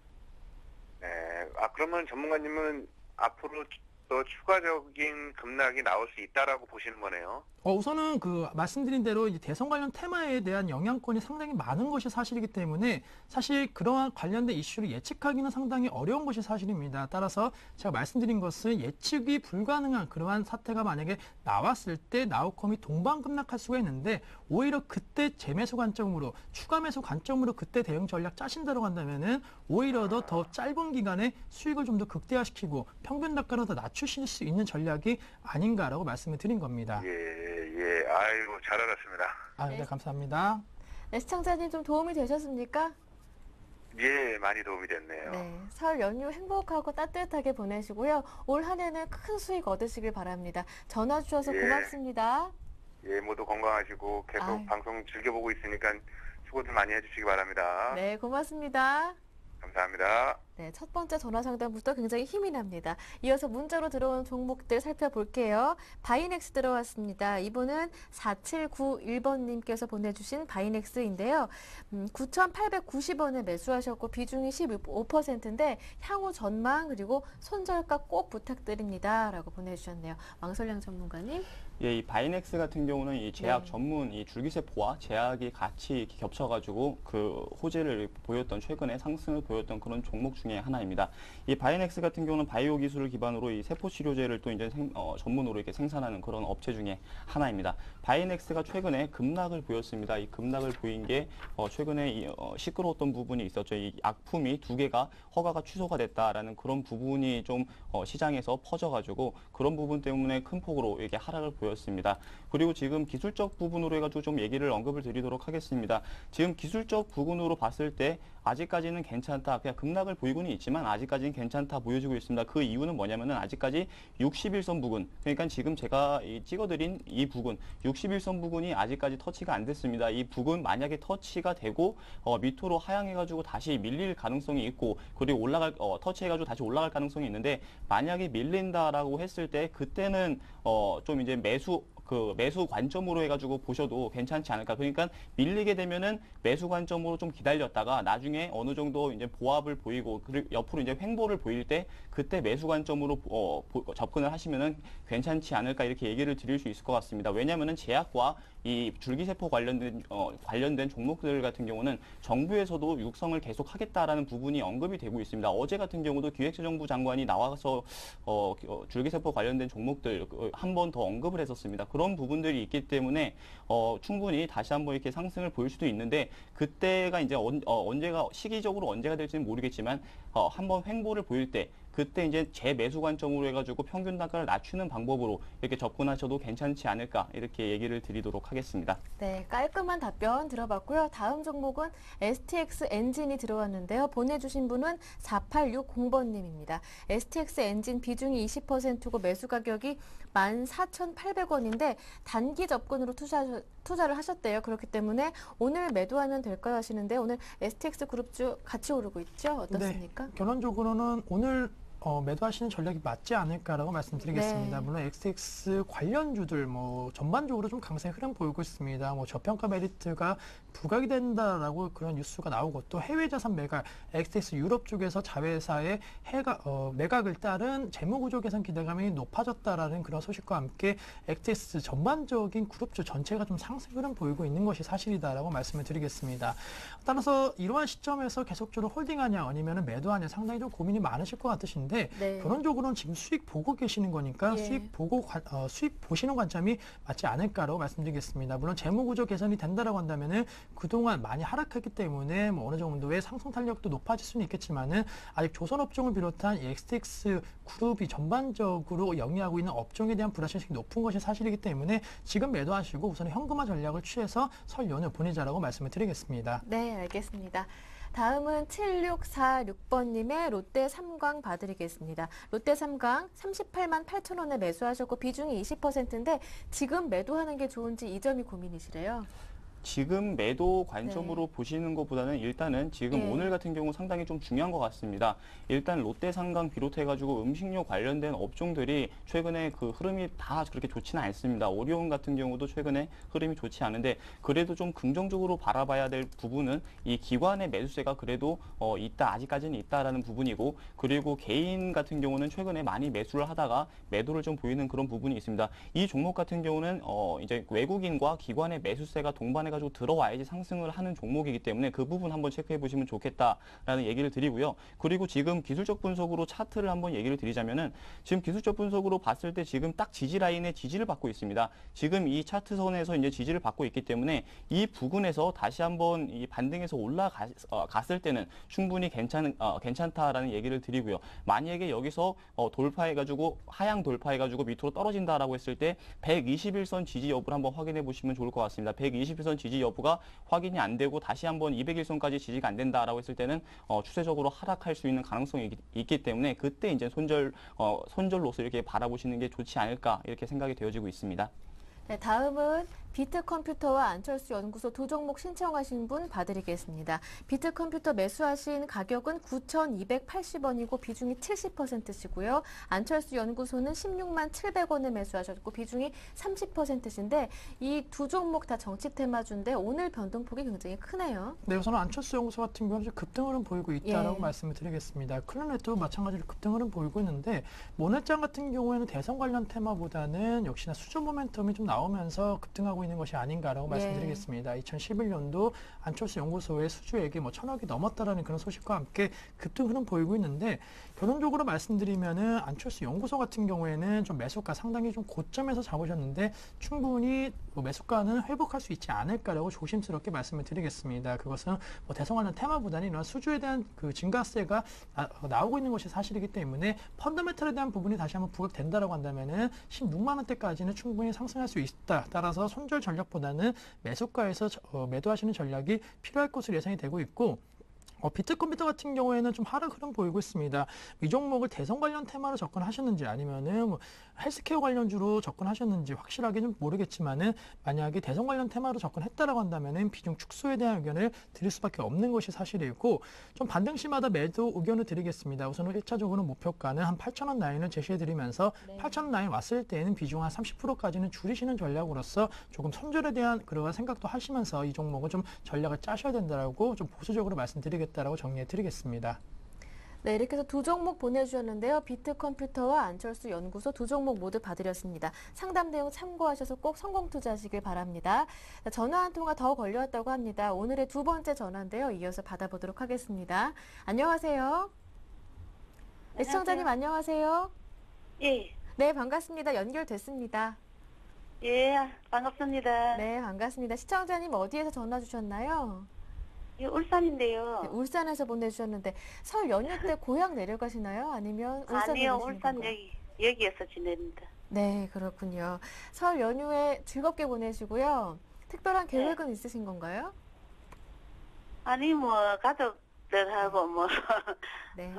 네. 그러면 전문가님은 앞으로 또 추가적인 급락이 나올 수 있다라고 보시는 거네요. 우선은 그 말씀드린 대로 이제 대선 관련 테마에 대한 영향권이 상당히 많은 것이 사실이기 때문에 사실 그러한 관련된 이슈를 예측하기는 상당히 어려운 것이 사실입니다. 따라서 제가 말씀드린 것은 예측이 불가능한 그러한 사태가 만약에 나왔을 때 나우컴이 동반급락할 수가 있는데 오히려 그때 재매수 관점으로 추가 매수 관점으로 그때 대응 전략 짜신다고 한다면은 오히려 더 짧은 기간에 수익을 좀 더 극대화시키고 평균 단가를 더 낮추실 수 있는 전략이 아닌가라고 말씀을 드린 겁니다. 예. 아이고, 잘 알았습니다. 네, 감사합니다. 네, 시청자님 좀 도움이 되셨습니까? 예, 많이 도움이 됐네요. 네, 설 연휴 행복하고 따뜻하게 보내시고요. 올 한 해는 큰 수익 얻으시길 바랍니다. 전화 주셔서 예. 고맙습니다. 예, 모두 건강하시고 계속 아유. 방송 즐겨보고 있으니까 수고들 많이 해주시기 바랍니다. 네, 고맙습니다. 감사합니다. 네, 첫 번째 전화 상담부터 굉장히 힘이 납니다. 이어서 문자로 들어온 종목들 살펴볼게요. 바이넥스 들어왔습니다. 이분은 4791번님께서 보내주신 바이넥스인데요. 9,890원에 매수하셨고 비중이 15%인데 향후 전망 그리고 손절가 꼭 부탁드립니다. 라고 보내주셨네요. 왕설량 전문가님. 예, 이 바이넥스 같은 경우는 이 제약 네. 전문 이 줄기세포와 제약이 같이 이렇게 겹쳐가지고 그 호재를 보였던 최근에 상승을 보였던 그런 종목 중에 하나입니다. 이 바이넥스 같은 경우는 바이오 기술을 기반으로 이 세포 치료제를 또 이제 전문으로 이렇게 생산하는 그런 업체 중에 하나입니다. 바이넥스가 최근에 급락을 보였습니다. 이 급락을 보인 게 최근에 시끄러웠던 부분이 있었죠. 이 약품이 2개가 허가가 취소가 됐다라는 그런 부분이 좀 시장에서 퍼져가지고 그런 부분 때문에 큰 폭으로 이게 하락을 보였습니다. 그리고 지금 기술적 부분으로 해가지고 좀 얘기를 언급을 드리도록 하겠습니다. 지금 기술적 부분으로 봤을 때 아직까지는 괜찮다. 그냥 급락을 보이고는 있지만 아직까지는 괜찮다 보여지고 있습니다. 그 이유는 뭐냐면은 아직까지 61선 부근, 그러니까 지금 제가 찍어드린 이 부근, 61선 부근이 아직까지 터치가 안 됐습니다. 이 부근 만약에 터치가 되고 밑으로 하향해가지고 다시 밀릴 가능성이 있고 그리고 터치해가지고 다시 올라갈 가능성이 있는데 만약에 밀린다라고 했을 때 그때는 좀 이제 매수 관점으로 해가지고 보셔도 괜찮지 않을까. 그러니까 밀리게 되면은 매수 관점으로 좀 기다렸다가 나중에 어느 정도 이제 보합을 보이고 그리고 옆으로 이제 횡보를 보일 때 그때 매수 관점으로 접근을 하시면은 괜찮지 않을까 이렇게 얘기를 드릴 수 있을 것 같습니다. 왜냐하면은 제약과 이 줄기세포 관련된 종목들 같은 경우는 정부에서도 육성을 계속하겠다라는 부분이 언급이 되고 있습니다. 어제 같은 경우도 기획재정부 장관이 나와서 줄기세포 관련된 종목들 한 번 더 언급을 했었습니다. 그런 부분들이 있기 때문에 충분히 다시 한번 이렇게 상승을 보일 수도 있는데 그때가 이제 언제가 시기적으로 언제가 될지는 모르겠지만 한번 횡보를 보일 때 그때 이제 재매수 관점으로 해가지고 평균 단가를 낮추는 방법으로 이렇게 접근하셔도 괜찮지 않을까 이렇게 얘기를 드리도록 하겠습니다. 네, 깔끔한 답변 들어봤고요. 다음 종목은 STX 엔진이 들어왔는데요. 보내주신 분은 4860번님입니다. STX 엔진 비중이 20%고 매수 가격이 14,800원인데 단기 접근으로 투자를 하셨대요. 그렇기 때문에 오늘 매도하면 될까요 하시는데 오늘 STX 그룹주 같이 오르고 있죠? 어떻습니까? 네, 결론적으로는 오늘 매도하시는 전략이 맞지 않을까라고 말씀드리겠습니다. 네. 물론 XTX 관련주들 전반적으로 좀 강세 흐름 보이고 있습니다. 저평가 메리트가 부각이 된다라고 그런 뉴스가 나오고 또 해외 자산 매각, XTX 유럽 쪽에서 자회사의 매각을 따른 재무 구조 개선 기대감이 높아졌다라는 그런 소식과 함께 XTX 전반적인 그룹주 전체가 좀 상승 흐름 보이고 있는 것이 사실이다라고 말씀을 드리겠습니다. 따라서 이러한 시점에서 계속적으로 홀딩하냐 아니면 매도하냐 상당히 좀 고민이 많으실 것 같으신데 있는데 네. 결론적으로는 지금 수익 보고 계시는 거니까 예. 수익 보시는 관점이 맞지 않을까라고 말씀드리겠습니다. 물론 재무구조 개선이 된다라고 한다면은 그동안 많이 하락했기 때문에 뭐 어느 정도의 상승 탄력도 높아질 수는 있겠지만은 아직 조선업종을 비롯한 이 XTX 그룹이 전반적으로 영위하고 있는 업종에 대한 불확실성이 높은 것이 사실이기 때문에 지금 매도하시고 우선 현금화 전략을 취해서 설 연휴 보내자라고 말씀을 드리겠습니다. 네, 알겠습니다. 다음은 7646번님의 롯데 삼광 봐드리겠습니다. 롯데 삼광 38만 8천 원에 매수하셨고 비중이 20%인데 지금 매도하는 게 좋은지 이 점이 고민이시래요. 지금 매도 관점으로 보시는 것보다는 일단은 지금 예. 오늘 같은 경우 상당히 좀 중요한 것 같습니다. 일단 롯데삼강 비롯해가지고 음식료 관련된 업종들이 최근에 그 흐름이 다 그렇게 좋지는 않습니다. 오리온 같은 경우도 최근에 흐름이 좋지 않은데 그래도 좀 긍정적으로 바라봐야 될 부분은 이 기관의 매수세가 그래도 아직까지는 있다라는 부분이고 그리고 개인 같은 경우는 최근에 많이 매수를 하다가 매도를 좀 보이는 그런 부분이 있습니다. 이 종목 같은 경우는 이제 외국인과 기관의 매수세가 동반해가지고 들어와야지 상승을 하는 종목이기 때문에 그 부분 한번 체크해 보시면 좋겠다라는 얘기를 드리고요. 그리고 지금 기술적 분석으로 차트를 한번 얘기를 드리자면은 지금 기술적 분석으로 봤을 때 지금 딱 지지 라인에 지지를 받고 있습니다. 지금 이 차트선에서 이제 지지를 받고 있기 때문에 이 부근에서 다시 한번 이 반등해서 올라갔을 때는 충분히 괜찮다라는 얘기를 드리고요. 만약에 여기서 돌파해가지고 하향 돌파해가지고 밑으로 떨어진다라고 했을 때 121선 지지 여부를 한번 확인해 보시면 좋을 것 같습니다. 121선 지지 여부가 확인이 안 되고 다시 한번 201선까지 지지가 안 된다라고 했을 때는 추세적으로 하락할 수 있는 가능성이 있기 때문에 그때 이제 손절로서 이렇게 바라보시는 게 좋지 않을까 이렇게 생각이 되어지고 있습니다. 네, 다음은 비트컴퓨터와 안철수 연구소 두 종목 신청하신 분 봐드리겠습니다. 비트컴퓨터 매수하신 가격은 9,280원이고 비중이 70%시고요. 안철수 연구소는 16만 700원에 매수하셨고 비중이 30%신데 이 두 종목 다 정치 테마주인데 오늘 변동폭이 굉장히 크네요. 네, 우선 안철수 연구소 같은 경우는 급등 흐름 보이고 있다라고 예. 말씀을 드리겠습니다. 클로넷도 마찬가지로 급등 흐름 보이고 있는데 모넷장 같은 경우에는 대선 관련 테마보다는 역시나 수조 모멘텀이 좀 나오면서 급등하고 있는 것이 아닌가라고 예. 말씀드리겠습니다. 2011년도 안철수 연구소의 수주액이 1,000억이 넘었다라는 그런 소식과 함께 급등 흐름 보이고 있는데 결론적으로 말씀드리면은 안철수 연구소 같은 경우에는 좀 매수가 상당히 좀 고점에서 잡으셨는데 충분히 매수가는 회복할 수 있지 않을까라고 조심스럽게 말씀을 드리겠습니다. 그것은 대선 관련 테마보다는 이런 수주에 대한 그 증가세가 나오고 있는 것이 사실이기 때문에 펀더멘털에 대한 부분이 다시 한번 부각된다라고 한다면은 16만 원대까지는 충분히 상승할 수 있다. 따라서 손절 전략보다는 매수가에서 매도하시는 전략이 필요할 것으로 예상이 되고 있고 비트컴퓨터 같은 경우에는 좀 하락 흐름 보이고 있습니다. 이 종목을 대선 관련 테마로 접근하셨는지 아니면은 헬스케어 관련주로 접근하셨는지 확실하게는 모르겠지만은 만약에 대선 관련 테마로 접근했다라고 한다면은 비중 축소에 대한 의견을 드릴 수밖에 없는 것이 사실이고 좀 반등시마다 매도 의견을 드리겠습니다. 우선은 1차적으로 목표가는 한 8,000원 라인을 제시해드리면서 네. 8,000원 라인 왔을 때는 비중 한 30%까지는 줄이시는 전략으로서 조금 손절에 대한 그런 생각도 하시면서 이 종목은 좀 전략을 짜셔야 된다라고 좀 보수적으로 말씀드리겠다라고 정리해드리겠습니다. 네, 이렇게 해서 두 종목 보내주셨는데요. 비트컴퓨터와 안철수 연구소 두 종목 모두 봐드렸습니다. 상담 내용 참고하셔서 꼭 성공 투자하시길 바랍니다. 전화 한 통화 더 걸려왔다고 합니다. 오늘의 두 번째 전화인데요. 이어서 받아보도록 하겠습니다. 안녕하세요. 네, 시청자님 안녕하세요. 예, 네, 반갑습니다. 연결됐습니다. 예, 반갑습니다. 네, 반갑습니다. 시청자님 어디에서 전화 주셨나요? 예, 울산인데요. 네, 울산에서 보내주셨는데 설 연휴 때 고향 내려가시나요? 아니면 울산 아니요, 내려가시는 울산 건가요? 여기에서 지냅니다. 네, 그렇군요. 설 연휴에 즐겁게 보내시고요. 특별한 계획은 있으신 건가요? 아니, 가족들하고 네.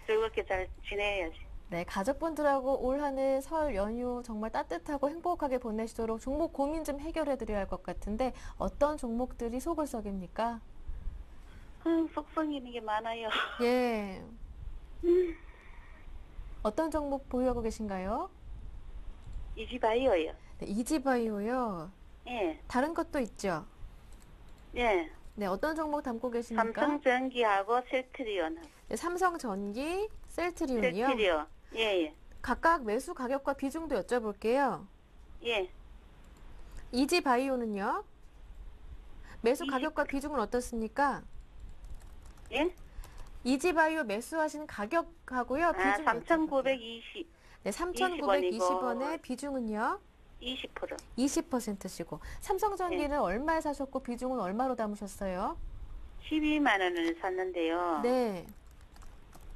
즐겁게 잘 지내야지. 네, 가족분들하고 올 한해 설 연휴 정말 따뜻하고 행복하게 보내시도록 종목 고민 좀 해결해 드려야 할 것 같은데 어떤 종목들이 속을 썩입니까? 속성이는 게 많아요. 예. 어떤 종목 보유하고 계신가요? 이지바이오요. 네, 이지바이오요. 예, 다른 것도 있죠? 예. 네, 어떤 종목 담고 계십니까? 삼성전기하고 셀트리온. 네, 삼성전기, 셀트리온이요. 셀트리온. 예, 예. 각각 매수 가격과 비중도 여쭤볼게요. 예. 이지바이오 매수하신 가격하고요. 아, 비중 3,920, 네, 20원이고. 3,920원의 비중은요. 20%. 20%시고 삼성전기는 얼마에 사셨고 비중은 얼마로 담으셨어요? 12만 원을 샀는데요. 네.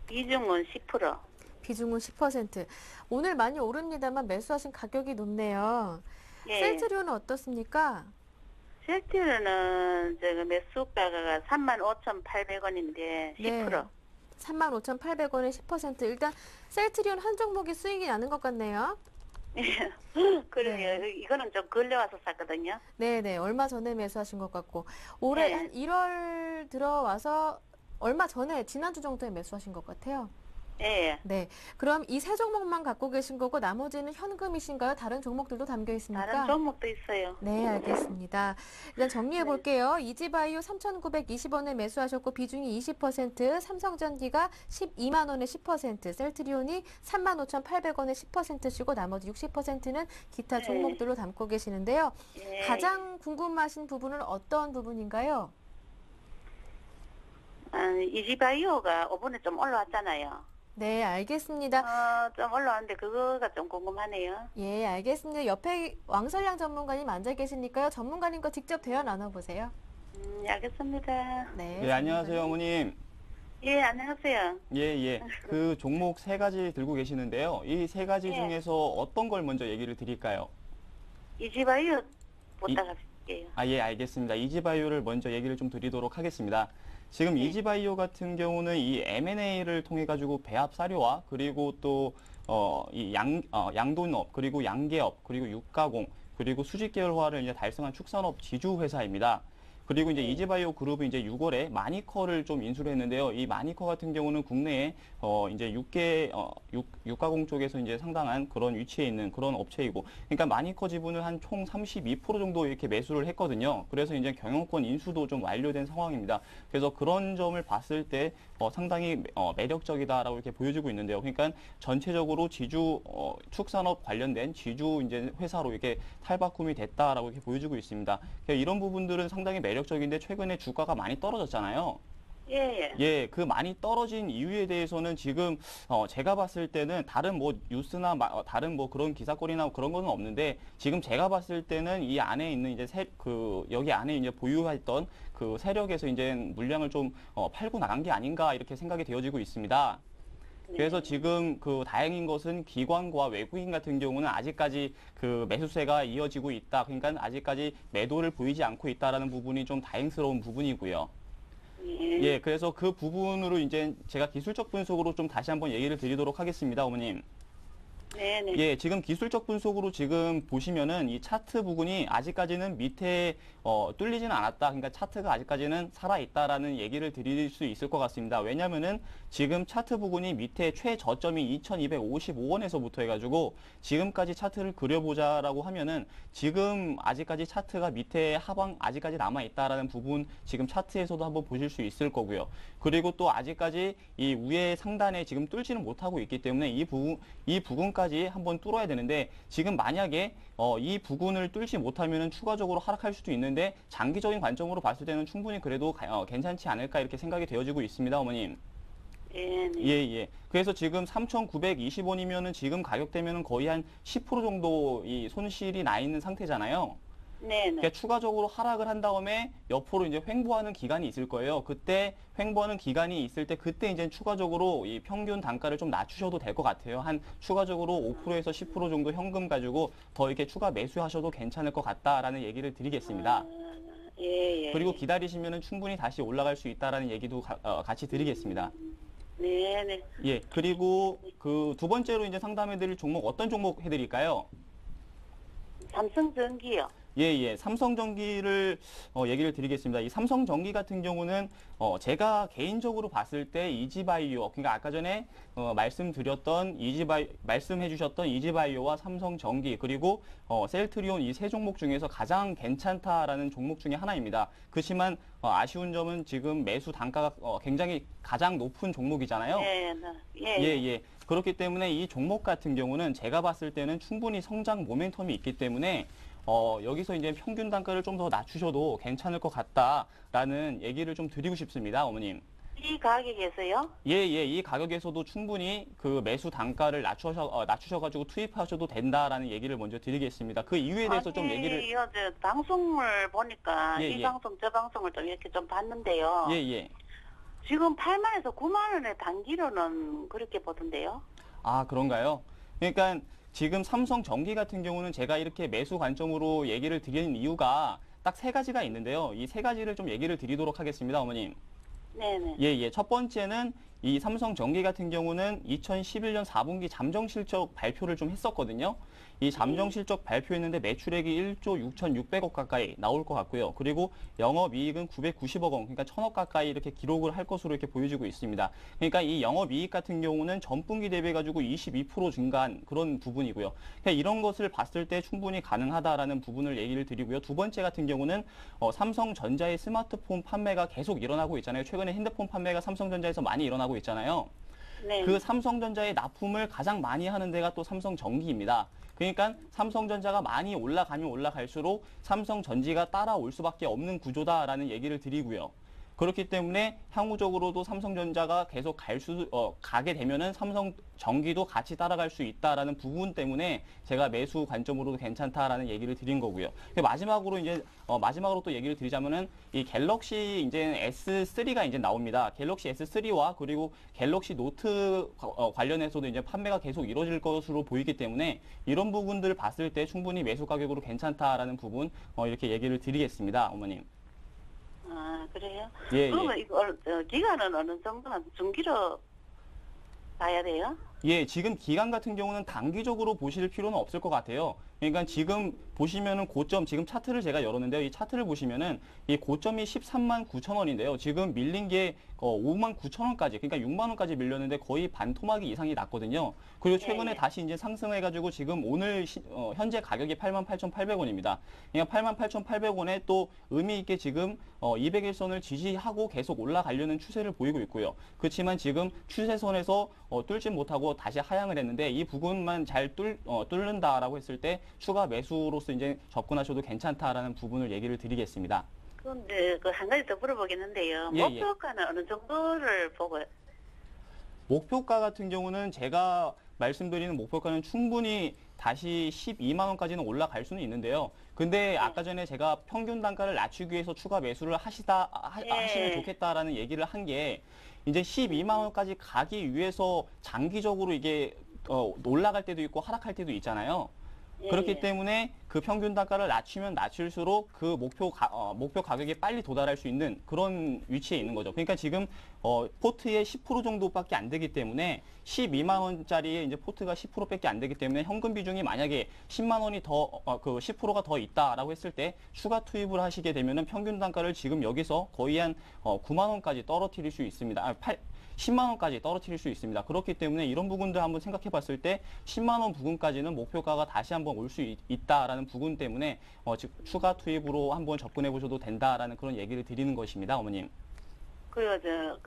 비중은 10%. 비중은 10%. 오늘 많이 오릅니다만 매수하신 가격이 높네요. 예. 셀트리온은 어떻습니까? 셀트리온은 제가 매수가가 35,800원인데 10%. 35,800원에 10%. 일단 셀트리온 한 종목이 수익이 나는 것 같네요. 그러게요. 이거는 좀 걸려와서 샀거든요. 네네. 얼마 전에 매수하신 것 같고 올해 네. 한 1월 들어와서 얼마 전에 지난주 정도에 매수하신 것 같아요. 예. 네. 그럼 이 세 종목만 갖고 계신 거고 나머지는 현금이신가요? 다른 종목들도 담겨 있습니까? 다른 종목도 있어요. 네, 알겠습니다. 일단 정리해 볼게요. 이지바이오 3,920원에 매수하셨고 비중이 20%, 삼성전기가 12만 원에 10%, 셀트리온이 35,800원에 10%시고 나머지 60%는 기타 네. 종목들로 담고 계시는데요. 예. 가장 궁금하신 부분은 어떤 부분인가요? 이지바이오가 5분에 좀 올라왔잖아요. 네, 알겠습니다. 좀 올라왔는데 그거가 좀 궁금하네요. 예, 알겠습니다. 옆에 왕설량 전문가님 앉아 계시니까요. 전문가님과 직접 대화 나눠보세요. 알겠습니다. 네. 네, 안녕하세요, 어머님. 예, 안녕하세요. 예, 예. 그 종목 세 가지 들고 계시는데요. 이 세 가지 예. 중에서 어떤 걸 먼저 얘기를 드릴까요? 이지바이오 부탁 할게요. 아, 예, 알겠습니다. 이지바이오를 먼저 얘기를 좀 드리도록 하겠습니다. 지금 네. 이지바이오 같은 경우는 이 M&A를 통해 가지고 배합 사료와 그리고 또 이 양돈업 그리고 양계업 그리고 육가공 그리고 수직 계열화를 이제 달성한 축산업 지주 회사입니다. 그리고 이제 이지바이오 그룹이 이제 6월에 마니커를 좀 인수를 했는데요. 이 마니커 같은 경우는 국내에 이제 육가공 쪽에서 이제 상당한 그런 위치에 있는 그런 업체이고, 그러니까 마니커 지분을 한 총 32% 정도 이렇게 매수를 했거든요. 그래서 이제 경영권 인수도 좀 완료된 상황입니다. 그래서 그런 점을 봤을 때 상당히 매력적이다라고 이렇게 보여지고 있는데요. 그러니까 전체적으로 지주 축산업 관련된 지주 이제 회사로 이렇게 탈바꿈이 됐다라고 이렇게 보여지고 있습니다. 그러니까 이런 부분들은 상당히 매력적인데 최근에 주가가 많이 떨어졌잖아요. 예, 예. 예, 그 많이 떨어진 이유에 대해서는 지금 제가 봤을 때는 다른 뭐 뉴스나 다른 뭐 그런 기사거리나 그런 거는 없는데 지금 제가 봤을 때는 이 안에 있는 이제 여기 안에 이제 보유했던 그 세력에서 이제 물량을 좀 팔고 나간 게 아닌가 이렇게 생각이 되어지고 있습니다. 그래서 지금 그 다행인 것은 기관과 외국인 같은 경우는 아직까지 그 매수세가 이어지고 있다. 그러니까 아직까지 매도를 보이지 않고 있다라는 부분이 좀 다행스러운 부분이고요. 예, 그래서 그 부분으로 이제 제가 기술적 분석으로 좀 다시 한번 얘기를 드리도록 하겠습니다, 어머님. 네네. 예, 지금 기술적 분석으로 지금 보시면은 이 차트 부분이 아직까지는 밑에 뚫리지는 않았다. 그러니까 차트가 아직까지는 살아있다라는 얘기를 드릴 수 있을 것 같습니다. 왜냐면은 지금 차트 부분이 밑에 최저점이 2255원에서부터 해가지고 지금까지 차트를 그려보자라고 하면은 지금 아직까지 차트가 밑에 하방 아직까지 남아있다라는 부분 지금 차트에서도 한번 보실 수 있을 거고요. 그리고 또 아직까지 이 위에 상단에 지금 뚫지는 못하고 있기 때문에 이 부분까지 한번 뚫어야 되는데 지금 만약에 이 부분을 뚫지 못하면은 추가적으로 하락할 수도 있는데 장기적인 관점으로 봤을 때는 충분히 그래도 괜찮지 않을까 이렇게 생각이 되어지고 있습니다, 어머님. 예, 네. 예, 예. 그래서 지금 3,920원이면은 지금 가격대면은 거의 한 10% 정도 이 손실이 나 있는 상태잖아요. 네네. 그러니까 추가적으로 하락을 한 다음에 옆으로 이제 횡보하는 기간이 있을 거예요. 그때 횡보하는 기간이 있을 때 그때 이제 추가적으로 이 평균 단가를 좀 낮추셔도 될 것 같아요. 한 추가적으로 5%에서 10% 정도 현금 가지고 더 이렇게 추가 매수하셔도 괜찮을 것 같다라는 얘기를 드리겠습니다. 예, 예. 그리고 기다리시면은 충분히 다시 올라갈 수 있다라는 얘기도 같이 드리겠습니다. 네네. 예. 그리고 그 두 번째로 이제 상담해 드릴 종목 어떤 종목 해 드릴까요? 삼성전기요. 예, 예. 삼성전기를 얘기를 드리겠습니다. 이 삼성전기 같은 경우는 제가 개인적으로 봤을 때 이지바이오, 그러니까 아까 전에 말씀해 주셨던 이지바이오와 삼성전기 그리고 셀트리온 이 세 종목 중에서 가장 괜찮다라는 종목 중에 하나입니다. 그렇지만 아쉬운 점은 지금 매수 단가가 굉장히 가장 높은 종목이잖아요. 예, 예. 예, 예. 그렇기 때문에 이 종목 같은 경우는 제가 봤을 때는 충분히 성장 모멘텀이 있기 때문에 여기서 이제 평균 단가를 좀 더 낮추셔도 괜찮을 것 같다라는 얘기를 좀 드리고 싶습니다, 어머님. 이 가격에서요? 예, 이 가격에서도 충분히 그 매수 단가를 낮추셔가지고 투입하셔도 된다라는 얘기를 먼저 드리겠습니다. 그 이유에 대해서 좀 얘기를. 어제 방송을 보니까 예, 이 예. 방송 저 방송을 좀 이렇게 좀 봤는데요. 예. 지금 8만에서 9만 원의 단기로는 그렇게 보던데요. 아, 그런가요? 그러니까 지금 삼성전기 같은 경우는 제가 이렇게 매수 관점으로 얘기를 드리는 이유가 딱 세 가지가 있는데요. 이 세 가지를 좀 얘기를 드리도록 하겠습니다, 어머님. 네네. 예. 첫 번째는 이 삼성전기 같은 경우는 2011년 4분기 잠정 실적 발표를 좀 했었거든요. 이 잠정 실적 발표했는데 매출액이 1조 6,600억 가까이 나올 것 같고요. 그리고 영업이익은 990억 원, 그러니까 1,000억 가까이 이렇게 기록을 할 것으로 이렇게 보여지고 있습니다. 그러니까 이 영업이익 같은 경우는 전분기 대비해 가지고 22% 증가한 그런 부분이고요. 그러니까 이런 것을 봤을 때 충분히 가능하다라는 부분을 얘기를 드리고요. 두 번째 같은 경우는 삼성전자의 스마트폰 판매가 계속 일어나고 있잖아요. 최근에 핸드폰 판매가 삼성전자에서 많이 일어나고 있잖아요. 네. 그 삼성전자의 납품을 가장 많이 하는 데가 또 삼성전기입니다. 그러니까 삼성전자가 많이 올라가면 올라갈수록 삼성전기가 따라올 수밖에 없는 구조다라는 얘기를 드리고요. 그렇기 때문에 향후적으로도 삼성전자가 계속 가게 되면은 삼성전기도 같이 따라갈 수 있다라는 부분 때문에 제가 매수 관점으로도 괜찮다라는 얘기를 드린 거고요. 마지막으로 또 얘기를 드리자면은 이 갤럭시 이제 S3가 이제 나옵니다. 갤럭시 S3와 그리고 갤럭시 노트 관련해서도 이제 판매가 계속 이루어질 것으로 보이기 때문에 이런 부분들을 봤을 때 충분히 매수 가격으로 괜찮다라는 부분 이렇게 얘기를 드리겠습니다, 어머님. 아, 그래요? 예. 그러면 이거 기간은 어느 정도나 중기로 봐야 돼요? 예, 지금 기간 같은 경우는 단기적으로 보실 필요는 없을 것 같아요. 그러니까 지금 보시면은 고점, 지금 차트를 제가 열었는데요. 이 차트를 보시면은 이 고점이 13만 9천 원인데요. 지금 밀린 게 5만 9천 원까지, 그러니까 6만 원까지 밀렸는데 거의 반토막이 이상이 났거든요. 그리고 최근에 예. 다시 이제 상승해가지고 지금 오늘 현재 가격이 88,800원입니다. 그러니까 88,800원에 또 의미 있게 지금 200일선을 지지하고 계속 올라가려는 추세를 보이고 있고요. 그렇지만 지금 추세선에서 뚫지 못하고 다시 하향을 했는데 이 부분만 잘 뚫는다라고 했을 때 추가 매수로서 이제 접근하셔도 괜찮다라는 부분을 얘기를 드리겠습니다. 그런데 그 한 가지 더 물어보겠는데요. 예, 목표가는 어느 정도를 보고 목표가 같은 경우는 제가 말씀드리는 목표가는 충분히 다시 12만 원까지는 올라갈 수는 있는데요. 근데 아까 전에 제가 평균 단가를 낮추기 위해서 추가 매수를 하시면 좋겠다라는 얘기를 한 게 이제 12만 원까지 가기 위해서 장기적으로 이게 올라갈 때도 있고 하락할 때도 있잖아요. 그렇기 때문에 그 평균 단가를 낮추면 낮출수록 그 목표 가격에 빨리 도달할 수 있는 그런 위치에 있는 거죠. 그러니까 지금 포트의 10% 정도밖에 안 되기 때문에 12만 원짜리 이제 포트가 10%밖에 안 되기 때문에 현금 비중이 만약에 10만 원이 그 10%가 더 있다라고 했을 때 추가 투입을 하시게 되면은 평균 단가를 지금 여기서 거의 한 9만 원까지 떨어뜨릴 수 있습니다. 10만 원까지 떨어뜨릴 수 있습니다. 그렇기 때문에 이런 부분들 한번 생각해 봤을 때 10만 원 부근까지는 목표가가 다시 한번 올 수 있다라는 부분 때문에 추가 투입으로 한번 접근해 보셔도 된다라는 그런 얘기를 드리는 것입니다, 어머님.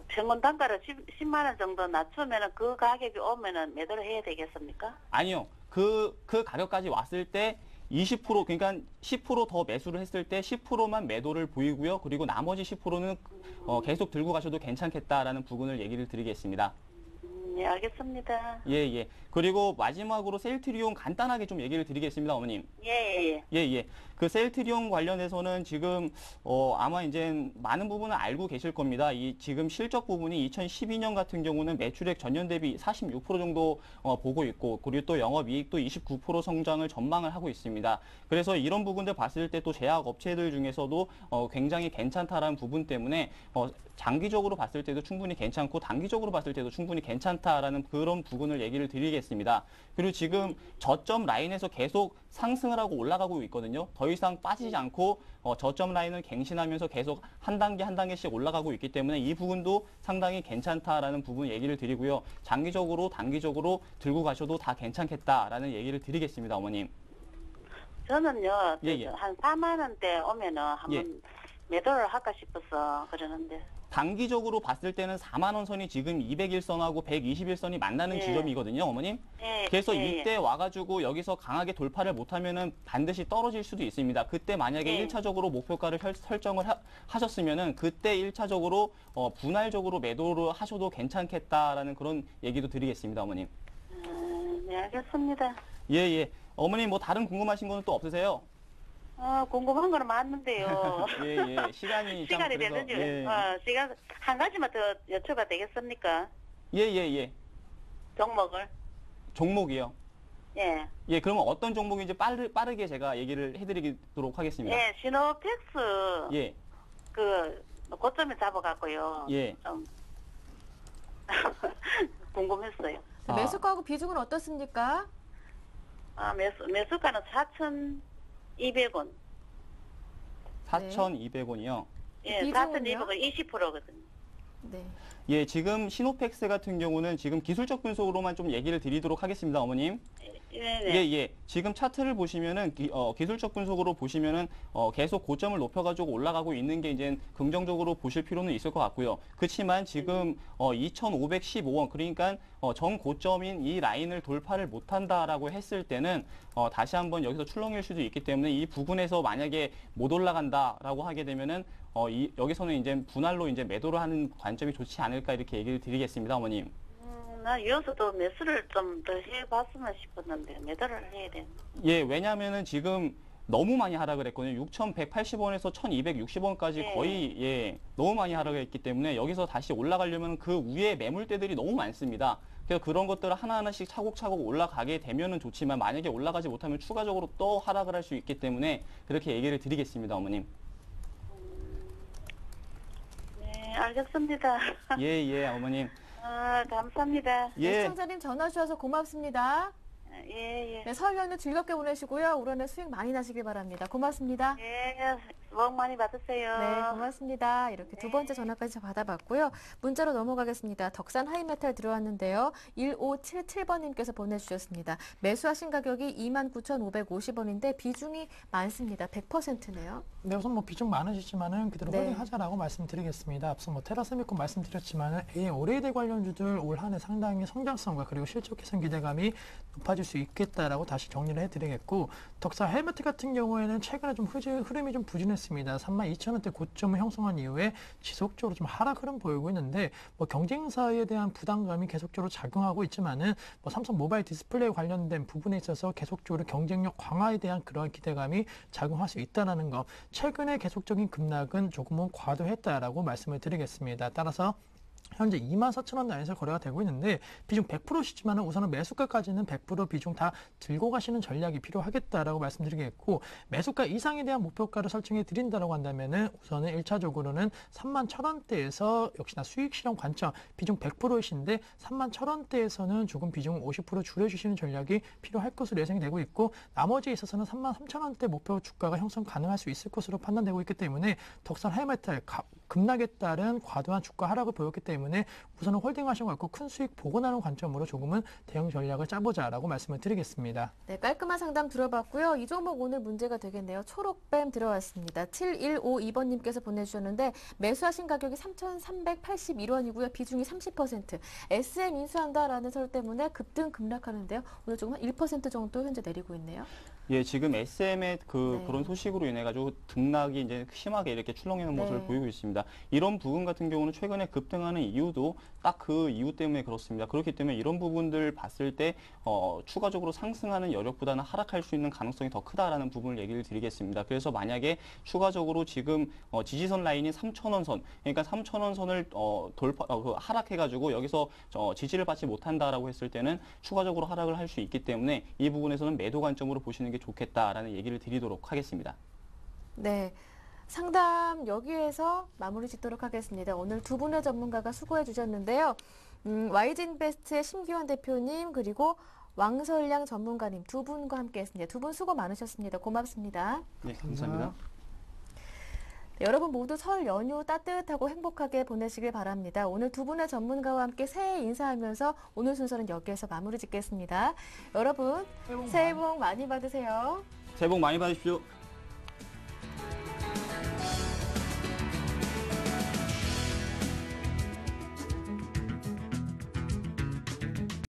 평균 단가를 10만 원 정도 낮추면은 그 가격이 오면은 매도를 해야 되겠습니까? 아니요. 그 가격까지 왔을 때 20% 그러니까 10% 더 매수를 했을 때 10%만 매도를 보이고요. 그리고 나머지 10%는 계속 들고 가셔도 괜찮겠다라는 부분을 얘기를 드리겠습니다. 네, 알겠습니다. 예. 그리고 마지막으로 셀트리온 간단하게 좀 얘기를 드리겠습니다, 어머님. 예. 그 셀트리온 관련해서는 지금 아마 이제 많은 부분을 알고 계실 겁니다. 이 지금 실적 부분이 2012년 같은 경우는 매출액 전년 대비 46% 정도 보고 있고, 그리고 또 영업이익도 29% 성장을 전망을 하고 있습니다. 그래서 이런 부분들 봤을 때 또 제약 업체들 중에서도 굉장히 괜찮다라는 부분 때문에 장기적으로 봤을 때도 충분히 괜찮고 단기적으로 봤을 때도 충분히 괜찮다라는 그런 부분을 얘기를 드리겠습니다. 그리고 지금 저점 라인에서 계속 상승을 하고 올라가고 있거든요. 더 이상 빠지지 않고 저점 라인을 갱신하면서 계속 한 단계 한 단계씩 올라가고 있기 때문에 이 부분도 상당히 괜찮다라는 부분 얘기를 드리고요. 장기적으로 단기적으로 들고 가셔도 다 괜찮겠다라는 얘기를 드리겠습니다, 어머님. 저는요, 예. 한 4만 원대 오면은 한번 매도를 할까 싶어서 그러는데. 단기적으로 봤을 때는 4만 원 선이 지금 201선하고 121선이 만나는 예. 지점이거든요, 어머님. 예, 그래서 예, 이때 와가지고 여기서 강하게 돌파를 못하면은 반드시 떨어질 수도 있습니다. 그때 만약에 예. 1차적으로 목표가를 설정을 하셨으면은 그때 1차적으로 분할적으로 매도를 하셔도 괜찮겠다라는 그런 얘기도 드리겠습니다, 어머님. 네, 알겠습니다. 예, 예. 어머님 뭐 다른 궁금하신 거는 또 없으세요? 궁금한 거는 많은데요. 예, 예. 시간이 참 시간이 그래서, 되는지, 예. 시간, 한 가지만 더 여쭤봐도 되겠습니까? 예, 예, 예. 종목을. 종목이요. 예. 예, 그러면 어떤 종목인지 빠르게 제가 얘기를 해드리도록 하겠습니다. 예, 시노펙스, 예, 고점에 잡아갖고요. 예. 좀, 궁금했어요. 아. 매수가하고 비중은 어떻습니까? 매수가는 4,200원. 4,200원이요. 예, 비중은요? 4,200원 20%거든요. 네. 예, 지금 시노펙스 같은 경우는 지금 기술적 분석으로만 좀 얘기를 드리도록 하겠습니다, 어머님. 네. 예, 예. 지금 차트를 보시면은 기술적 분석으로 보시면은 계속 고점을 높여가지고 올라가고 있는 게 이제 긍정적으로 보실 필요는 있을 것 같고요. 그렇지만 지금 2,515원 그러니까 전 고점인 이 라인을 돌파를 못한다라고 했을 때는 다시 한번 여기서 출렁일 수도 있기 때문에 이 부분에서 만약에 못 올라간다라고 하게 되면은 여기서는 이제 분할로 이제 매도를 하는 관점이 좋지 않을까 이렇게 얘기를 드리겠습니다, 어머님. 나 이어서도 매수를 좀 더 해봤으면 싶었는데 매도를 해야 되나? 예, 왜냐하면은 지금 너무 많이 하락을 했거든요. 6,180원에서 1,260원까지 네. 거의 너무 많이 하락을 했기 때문에 여기서 다시 올라가려면 그 위에 매물대들이 너무 많습니다. 그래서 그런 것들을 하나하나씩 차곡차곡 올라가게 되면은 좋지만 만약에 올라가지 못하면 추가적으로 또 하락을 할 수 있기 때문에 그렇게 얘기를 드리겠습니다, 어머님. 네, 알겠습니다. 예, 예, 어머님. 감사합니다. 네, 예. 시청자님 전화 주셔서 고맙습니다. 예, 예. 네, 설 연휴 즐겁게 보내시고요. 올 한해 수익 많이 나시길 바랍니다. 고맙습니다. 예, 복 많이 받으세요. 네, 고맙습니다. 이렇게 두 번째 전화까지 받아봤고요. 문자로 넘어가겠습니다. 덕산 하이메탈 들어왔는데요. 1577번님께서 보내주셨습니다. 매수하신 가격이 29,550원인데 비중이 많습니다. 100%네요. 네, 우선 뭐 비중 많으시지만은 그대로 네. 홀딩하자라고 말씀드리겠습니다. 앞서 뭐 테라세미콘 말씀드렸지만은 올해대 관련주들 올 한해 상당히 성장성과 그리고 실적 개선 기대감이 높아질 수 있겠다라고 다시 정리를 해드리겠고, 덕산 헬메트 같은 경우에는 최근에 좀 흐름이 좀 부진했습니다. 32,000원대 고점을 형성한 이후에 지속적으로 좀 하락 흐름 보이고 있는데, 뭐 경쟁사에 대한 부담감이 계속적으로 작용하고 있지만은 뭐 삼성 모바일 디스플레이 관련된 부분에 있어서 계속적으로 경쟁력 강화에 대한 그런 기대감이 작용할 수 있다는 것. 최근에 계속적인 급락은 조금은 과도했다라고 말씀을 드리겠습니다. 따라서 현재 24,000원 라인에서 거래가 되고 있는데 비중 100%시지만 우선은 매수가까지는 100% 비중 다 들고 가시는 전략이 필요하겠다라고 말씀드리겠고, 매수가 이상에 대한 목표가를 설정해 드린다라고 한다면은 우선은 1차적으로는 31,000원대에서 역시나 수익 실현 관점 비중 100%이신데 31,000원대에서는 조금 비중 50% 줄여주시는 전략이 필요할 것으로 예상이 되고 있고, 나머지에 있어서는 33,000원대 목표 주가가 형성 가능할 수 있을 것으로 판단되고 있기 때문에 덕산 하이메탈 급락에 따른 과도한 주가 하락을 보였기 때문에 우선은 홀딩하시고 있고 큰 수익 보고나는 관점으로 조금은 대응 전략을 짜보자라고 말씀을 드리겠습니다. 네, 깔끔한 상담 들어봤고요. 이 종목 오늘 문제가 되겠네요. 초록뱀 들어왔습니다. 7152번님께서 보내주셨는데 매수하신 가격이 3,381원이고요. 비중이 30%. SM 인수한다라는 설 때문에 급등 급락하는데요. 오늘 조금 한 1% 정도 현재 내리고 있네요. 예, 지금 SM의 네. 그런 소식으로 인해 가지고 등락이 이제 심하게 이렇게 출렁이는 모습을 네. 보이고 있습니다. 이런 부분 같은 경우는 최근에 급등하는 이유도 딱 그 이유 때문에 그렇습니다. 그렇기 때문에 이런 부분들 봤을 때 추가적으로 상승하는 여력보다는 하락할 수 있는 가능성이 더 크다라는 부분을 얘기를 드리겠습니다. 그래서 만약에 추가적으로 지금 지지선 라인이 3,000원 선, 그러니까 3,000원 선을 하락해가지고 여기서 지지를 받지 못한다라고 했을 때는 추가적으로 하락을 할 수 있기 때문에 이 부분에서는 매도 관점으로 보시는 게 좋겠다라는 얘기를 드리도록 하겠습니다. 네. 상담 여기에서 마무리 짓도록 하겠습니다. 오늘 두 분의 전문가가 수고해 주셨는데요. YG인베스트의 심기환 대표님 그리고 왕설량 전문가님 두 분과 함께했습니다. 두 분 수고 많으셨습니다. 고맙습니다. 네, 감사합니다. 네, 여러분 모두 설 연휴 따뜻하고 행복하게 보내시길 바랍니다. 오늘 두 분의 전문가와 함께 새해 인사하면서 오늘 순서는 여기에서 마무리 짓겠습니다. 여러분 새해 복 많이 받으세요. 새해 복 많이 받으십시오.